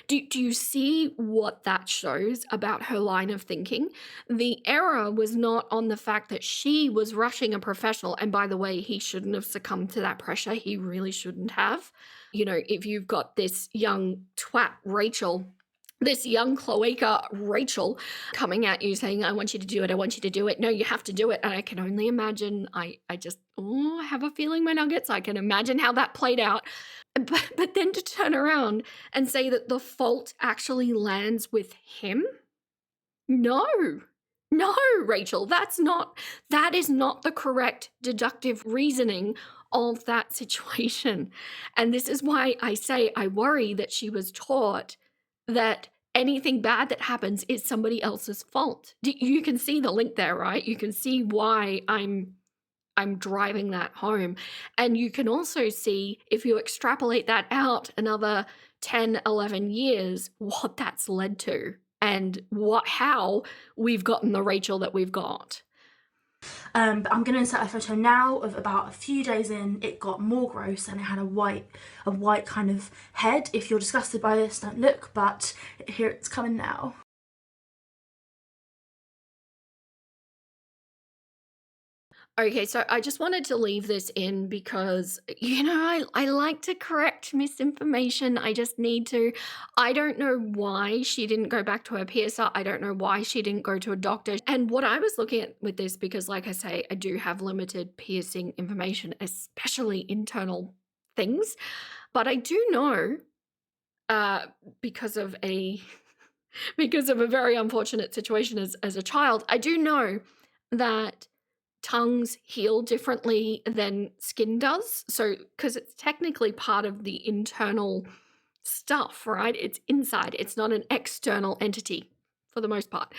Do you see what that shows about her line of thinking? The error was not on the fact that she was rushing a professional. And by the way, he shouldn't have succumbed to that pressure. He really shouldn't have. If you've got this young twat, Rachel, this young cloaca, Rachel, coming at you saying, I want you to do it. I want you to do it. No, you have to do it. And I can only imagine, I have a feeling my nuggets. I can imagine how that played out. But then to turn around and say that the fault actually lands with him? No, Rachel, that is not the correct deductive reasoning of that situation. And this is why I say I worry that she was taught that anything bad that happens is somebody else's fault. You can see the link there, right? You can see why I'm driving that home. And you can also see, if you extrapolate that out another 10, 11 years, what that's led to and how we've gotten the Rachel that we've got. But I'm going to insert a photo now of about a few days in. It got more gross and it had a white kind of head. If you're disgusted by this, don't look, but here it's coming now. Okay, so I just wanted to leave this in because, I like to correct misinformation. I just need to. I don't know why she didn't go back to her piercer. I don't know why she didn't go to a doctor. And what I was looking at with this, because like I say, I do have limited piercing information, especially internal things. But I do know, because of a very unfortunate situation as a child, I do know that tongues heal differently than skin does. So, because it's technically part of the internal stuff, right? It's inside, it's not an external entity for the most part.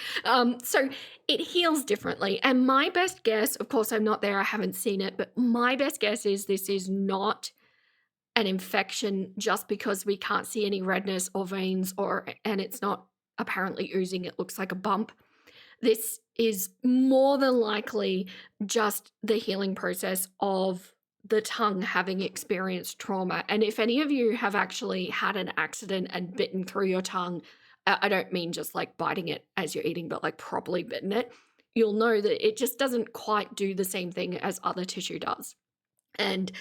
So it heals differently. And my best guess, of course, I'm not there, I haven't seen it, but my best guess is this is not an infection just because we can't see any redness or veins, and it's not apparently oozing, it looks like a bump. This is more than likely just the healing process of the tongue having experienced trauma. And if any of you have actually had an accident and bitten through your tongue, I don't mean just like biting it as you're eating, but like properly bitten it, you'll know that it just doesn't quite do the same thing as other tissue does. And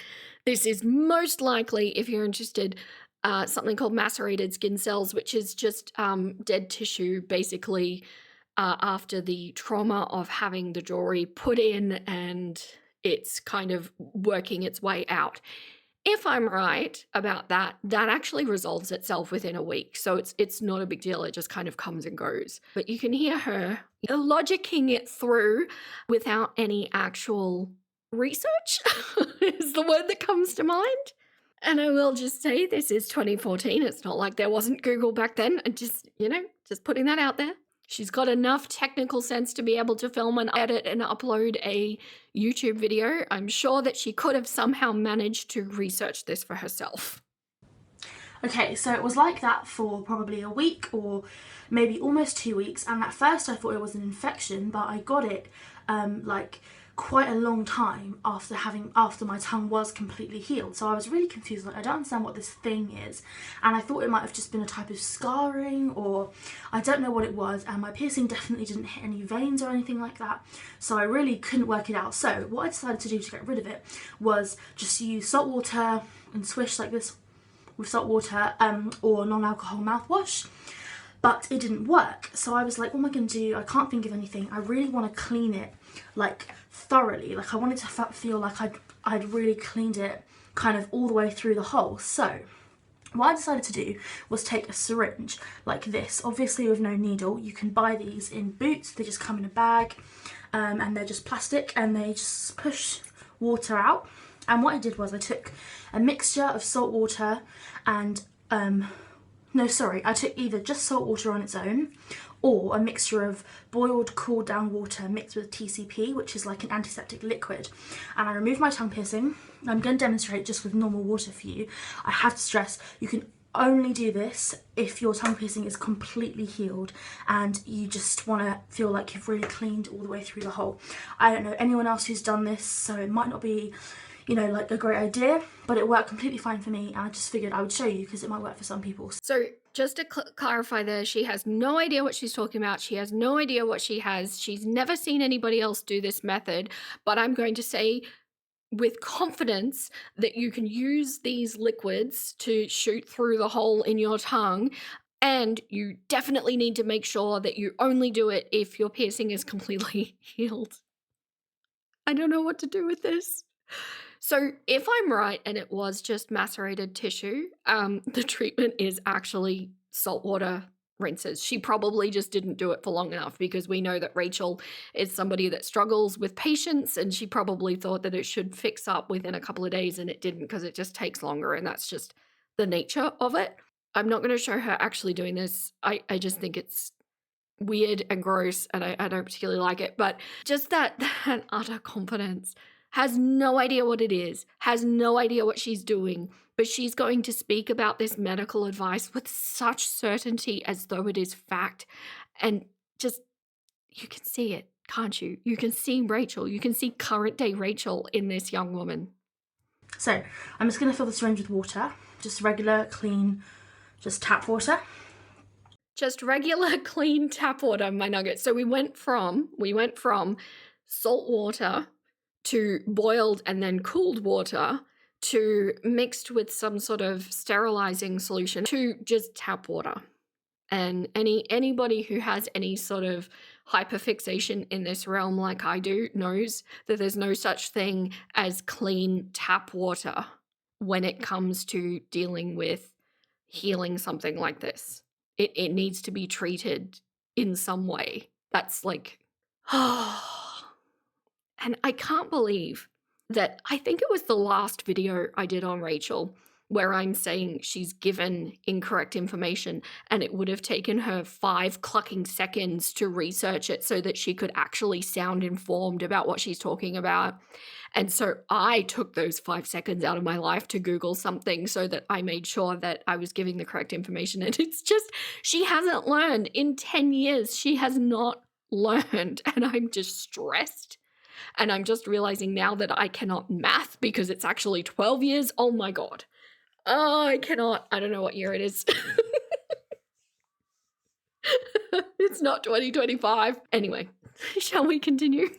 this is most likely, if you're interested, something called macerated skin cells, which is just dead tissue, basically, after the trauma of having the jewelry put in, and it's kind of working its way out. If I'm right about that, that actually resolves itself within a week. So it's not a big deal. It just kind of comes and goes. But you can hear her logicking it through without any actual research is the word that comes to mind. And I will just say, this is 2014. It's not like there wasn't Google back then. And just putting that out there. She's got enough technical sense to be able to film and edit and upload a YouTube video. I'm sure that she could have somehow managed to research this for herself. Okay, so it was like that for probably a week or maybe almost 2 weeks, and at first I thought it was an infection, but I got it like quite a long time after my tongue was completely healed. So I was really confused, like I don't understand what this thing is, and I thought it might have just been a type of scarring, or I don't know what it was, and my piercing definitely didn't hit any veins or anything like that, so I really couldn't work it out. So what I decided to do to get rid of it was just use salt water and swish like this with salt water or non-alcohol mouthwash. But it didn't work, so I was like, what am I going to do? I can't think of anything. I really want to clean it like thoroughly, like I wanted to feel like I'd really cleaned it kind of all the way through the hole. So what I decided to do was take a syringe like this, obviously with no needle. You can buy these in Boots, they just come in a bag, and they're just plastic, and they just push water out. And what I did was I took a mixture of salt water and I took either just salt water on its own, or a mixture of boiled, cooled down water mixed with TCP, which is like an antiseptic liquid. And I removed my tongue piercing. I'm going to demonstrate just with normal water for you. I have to stress, you can only do this if your tongue piercing is completely healed and you just want to feel like you've really cleaned all the way through the hole. I don't know anyone else who's done this, so it might not be like a great idea, but it worked completely fine for me, and I just figured I would show you because it might work for some people. So just to clarify there, she has no idea what she's talking about. She has no idea what she has. She's never seen anybody else do this method, but I'm going to say with confidence that you can use these liquids to shoot through the hole in your tongue And you definitely need to make sure that you only do it if your piercing is completely healed. I don't know what to do with this. So if I'm right and it was just macerated tissue, the treatment is actually saltwater rinses. She probably just didn't do it for long enough, because we know that Rachel is somebody that struggles with patience, and she probably thought that it should fix up within a couple of days, and it didn't, because it just takes longer, and that's just the nature of it. I'm not going to show her actually doing this. I just think it's weird and gross, and I don't particularly like it, but just that utter confidence. Has no idea what it is, has no idea what she's doing, but she's going to speak about this medical advice with such certainty as though it is fact. And just, you can see it, can't you? You can see Rachel, you can see current day Rachel in this young woman. So I'm just going to fill the syringe with water, just regular, clean, just tap water. Just regular, clean tap water, my nuggets. So we went from salt water to boiled and then cooled water to mixed with some sort of sterilizing solution to just tap water. And anybody who has any sort of hyperfixation in this realm like I do knows that there's no such thing as clean tap water when it comes to dealing with healing something like this. It needs to be treated in some way. That's like, and I can't believe that I think it was the last video I did on Rachel where I'm saying she's given incorrect information, and it would have taken her 5 clucking seconds to research it so that she could actually sound informed about what she's talking about. And so I took those 5 seconds out of my life to Google something so that I made sure that I was giving the correct information. And it's just, she hasn't learned. In 10 years, she has not learned. And I'm just stressed. And I'm just realizing now that I cannot math because it's actually 12 years. Oh my God. Oh, I cannot. I don't know what year it is. It's not 2025. Anyway, shall we continue?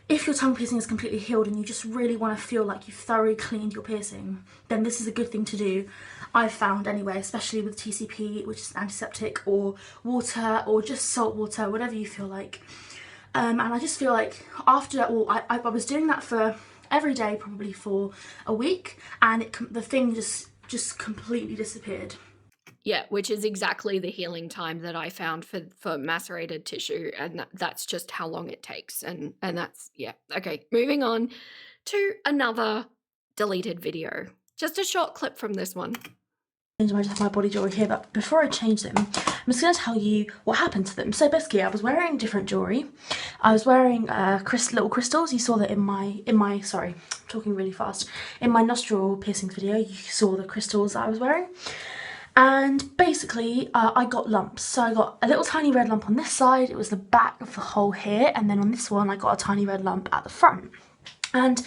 If your tongue piercing is completely healed and you just really want to feel like you've thoroughly cleaned your piercing, then this is a good thing to do. I've found anyway, especially with TCP, which is antiseptic, or water, or just salt water, whatever you feel like. And I just feel like after, well, I was doing that for every day, probably for a week, and the thing just completely disappeared. Yeah, which is exactly the healing time that I found for macerated tissue, and that's just how long it takes. And that's, yeah. Okay, moving on to another deleted video. Just a short clip from this one. I just have my body jewelry here, but before I change them, I'm just going to tell you what happened to them. So basically, I was wearing different jewelry. I was wearing little crystals. You saw that in my sorry, I'm talking really fast. In my nostril piercings video, you saw the crystals that I was wearing. And basically, I got lumps. So I got a little tiny red lump on this side. It was the back of the hole here. And then on this one, I got a tiny red lump at the front. And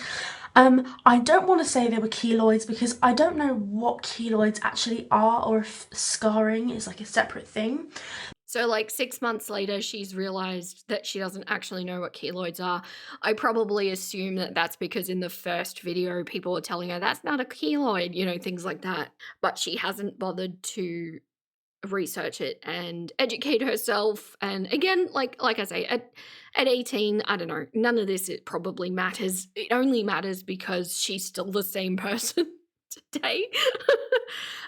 I don't want to say they were keloids because I don't know what keloids actually are, or if scarring is like a separate thing. So like 6 months later, she's realized that she doesn't actually know what keloids are. I probably assume that that's because in the first video, people were telling her that's not a keloid, you know, things like that. But she hasn't bothered to research it and educate herself. And again, like I say, at 18, I don't know, none of this, it probably matters. It only matters because she's still the same person today.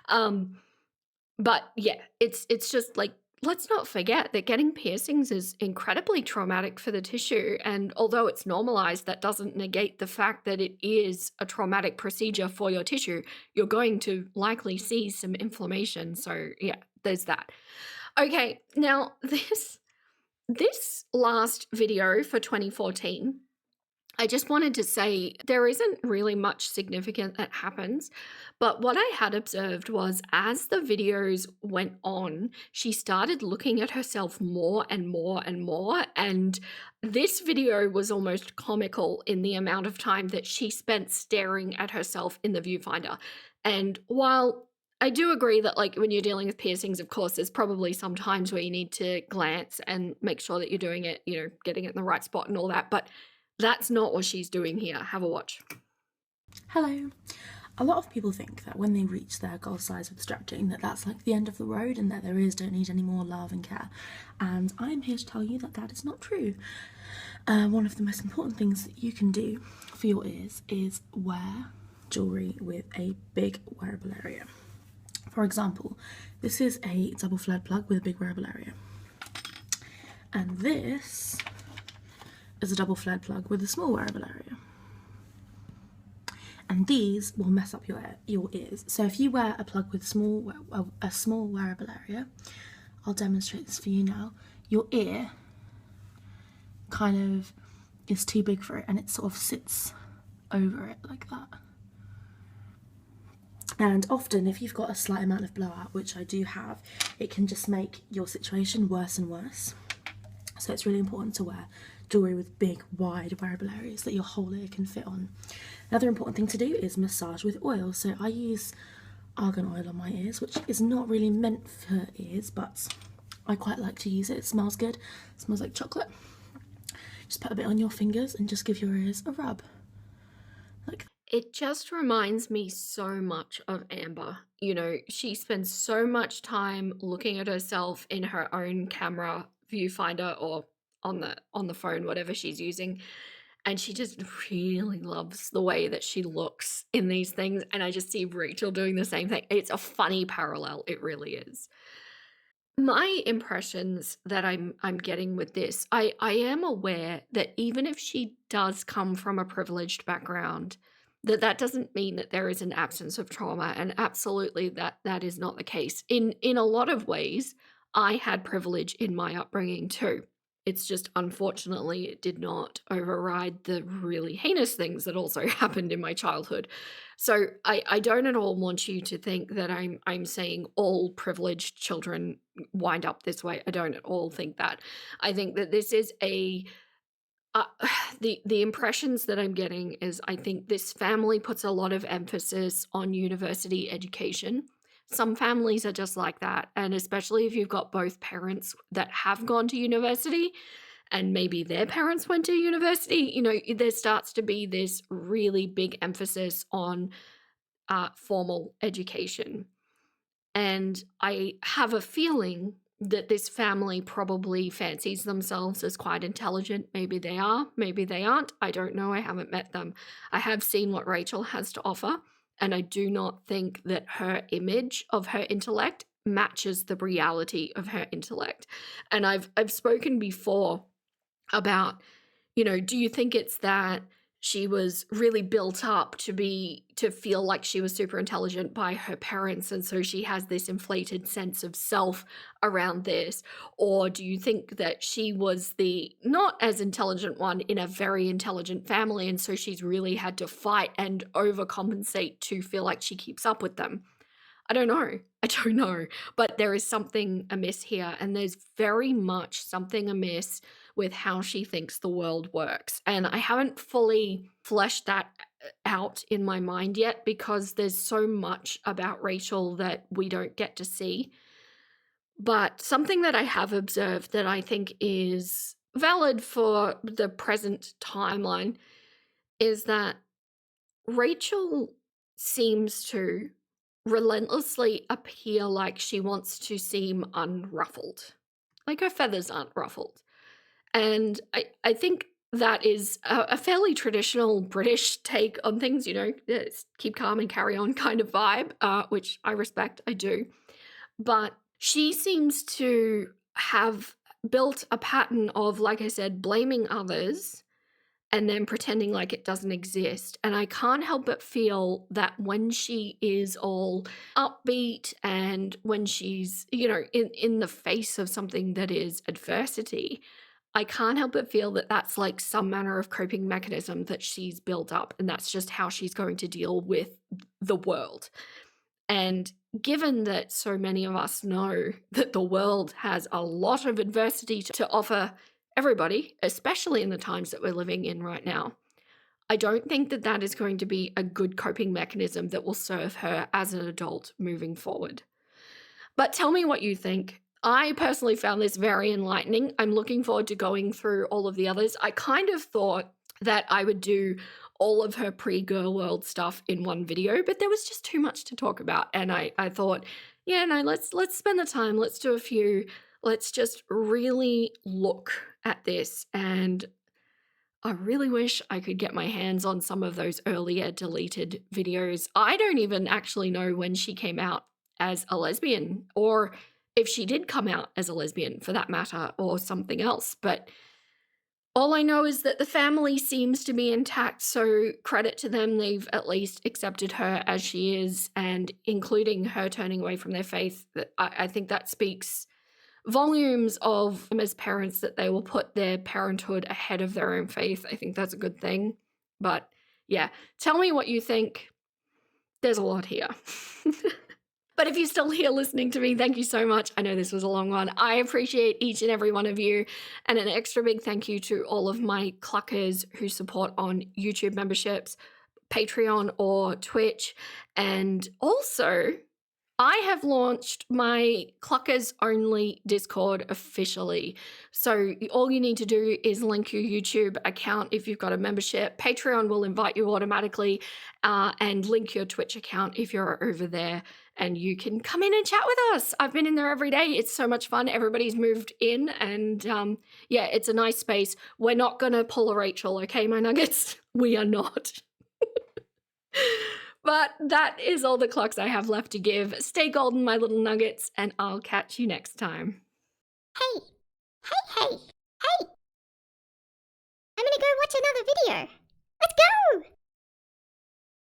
But yeah, it's just like, let's not forget that getting piercings is incredibly traumatic for the tissue. And although it's normalized, that doesn't negate the fact that it is a traumatic procedure for your tissue. You're going to likely see some inflammation. So yeah, there's that. Okay, now this last video for 2014, I just wanted to say there isn't really much significant that happens, but what I had observed was as the videos went on, she started looking at herself more and more and more, and this video was almost comical in the amount of time that she spent staring at herself in the viewfinder. And while I do agree that like when you're dealing with piercings, of course, there's probably some times where you need to glance and make sure that you're doing it, you know, getting it in the right spot and all that, but that's not what she's doing here. Have a watch. Hello. A lot of people think that when they reach their goal size with stretching, that that's like the end of the road and that don't need any more love and care. And I'm here to tell you that that is not true. One of the most important things that you can do for your ears is wear jewellery with a big wearable area. For example, this is a double flared plug with a big wearable area. And this is a double flared plug with a small wearable area. And these will mess up your ears. So if you wear a plug with a small wearable area, I'll demonstrate this for you now. Your ear kind of is too big for it, and it sort of sits over it like that. And often, if you've got a slight amount of blowout, which I do have, it can just make your situation worse and worse. So it's really important to wear jewellery with big, wide wearable areas that your whole ear can fit on. Another important thing to do is massage with oil. So I use argan oil on my ears, which is not really meant for ears, but I quite like to use it. It smells good. It smells like chocolate. Just put a bit on your fingers and just give your ears a rub. Like It just reminds me so much of Amber. You know, she spends so much time looking at herself in her own camera viewfinder or on the phone, whatever she's using, and she just really loves the way that she looks in these things. And I just see Rachel doing the same thing. It's a funny parallel. It really is. My impressions that I'm getting with this, I am aware that even if she does come from a privileged background, that doesn't mean that there is an absence of trauma, and absolutely that is not the case. In a lot of ways, I had privilege in my upbringing too. It's just unfortunately it did not override the really heinous things that also happened in my childhood. So I don't at all want you to think that I'm saying all privileged children wind up this way. I don't at all think that. I think that this is uh, the impressions that I'm getting is I think this family puts a lot of emphasis on university education. Some families are just like that, and especially if you've got both parents that have gone to university and maybe their parents went to university, you know, there starts to be this really big emphasis on formal education. And I have a feeling that this family probably fancies themselves as quite intelligent. Maybe they are, maybe they aren't. I don't know. I haven't met them. I have seen what Rachel has to offer, and I do not think that her image of her intellect matches the reality of her intellect. And I've spoken before about, you know, do you think it's that she was really built up to feel like she was super intelligent by her parents, and so she has this inflated sense of self around this? Or do you think that she was the not as intelligent one in a very intelligent family, and so she's really had to fight and overcompensate to feel like she keeps up with them? I don't know. I don't know. But there is something amiss here, and there's very much something amiss with how she thinks the world works. And I haven't fully fleshed that out in my mind yet because there's so much about Rachel that we don't get to see. But something that I have observed that I think is valid for the present timeline is that Rachel seems to relentlessly appear like she wants to seem unruffled, like her feathers aren't ruffled. And I think that is a fairly traditional British take on things, you know, it's keep calm and carry on kind of vibe, which I respect, I do. But she seems to have built a pattern of, like I said, blaming others and then pretending like it doesn't exist. And I can't help but feel that when she is all upbeat and when she's, you know, in the face of something that is adversity, I can't help but feel that that's like some manner of coping mechanism that she's built up, and that's just how she's going to deal with the world. And given that so many of us know that the world has a lot of adversity to offer everybody, especially in the times that we're living in right now, I don't think that that is going to be a good coping mechanism that will serve her as an adult moving forward. But tell me what you think. I personally found this very enlightening. I'm looking forward to going through all of the others. I kind of thought that I would do all of her pre-Girl World stuff in one video, but there was just too much to talk about. And I thought, yeah, no, let's spend the time. Let's do a few. Let's just really look at this. And I really wish I could get my hands on some of those earlier deleted videos. I don't even actually know when she came out as a lesbian, or if she did come out as a lesbian for that matter, or something else. But all I know is that the family seems to be intact, so credit to them. They've at least accepted her as she is, and including her turning away from their faith. I think that speaks volumes of them as parents, that they will put their parenthood ahead of their own faith. I think that's a good thing. But yeah, tell me what you think. There's a lot here. But if you're still here listening to me, thank you so much. I know this was a long one. I appreciate each and every one of you. And an extra big thank you to all of my cluckers who support on YouTube memberships, Patreon, or Twitch. And also, I have launched my Cluckers Only Discord officially. So all you need to do is link your YouTube account if you've got a membership. Patreon will invite you automatically, and link your Twitch account if you're over there, and you can come in and chat with us. I've been in there every day. It's so much fun. Everybody's moved in, and yeah, it's a nice space. We're not going to pull a Rachel, okay, my nuggets? We are not. But that is all the clocks I have left to give. Stay golden, my little nuggets, and I'll catch you next time. Hey! Hey! I'm gonna go watch another video. Let's go!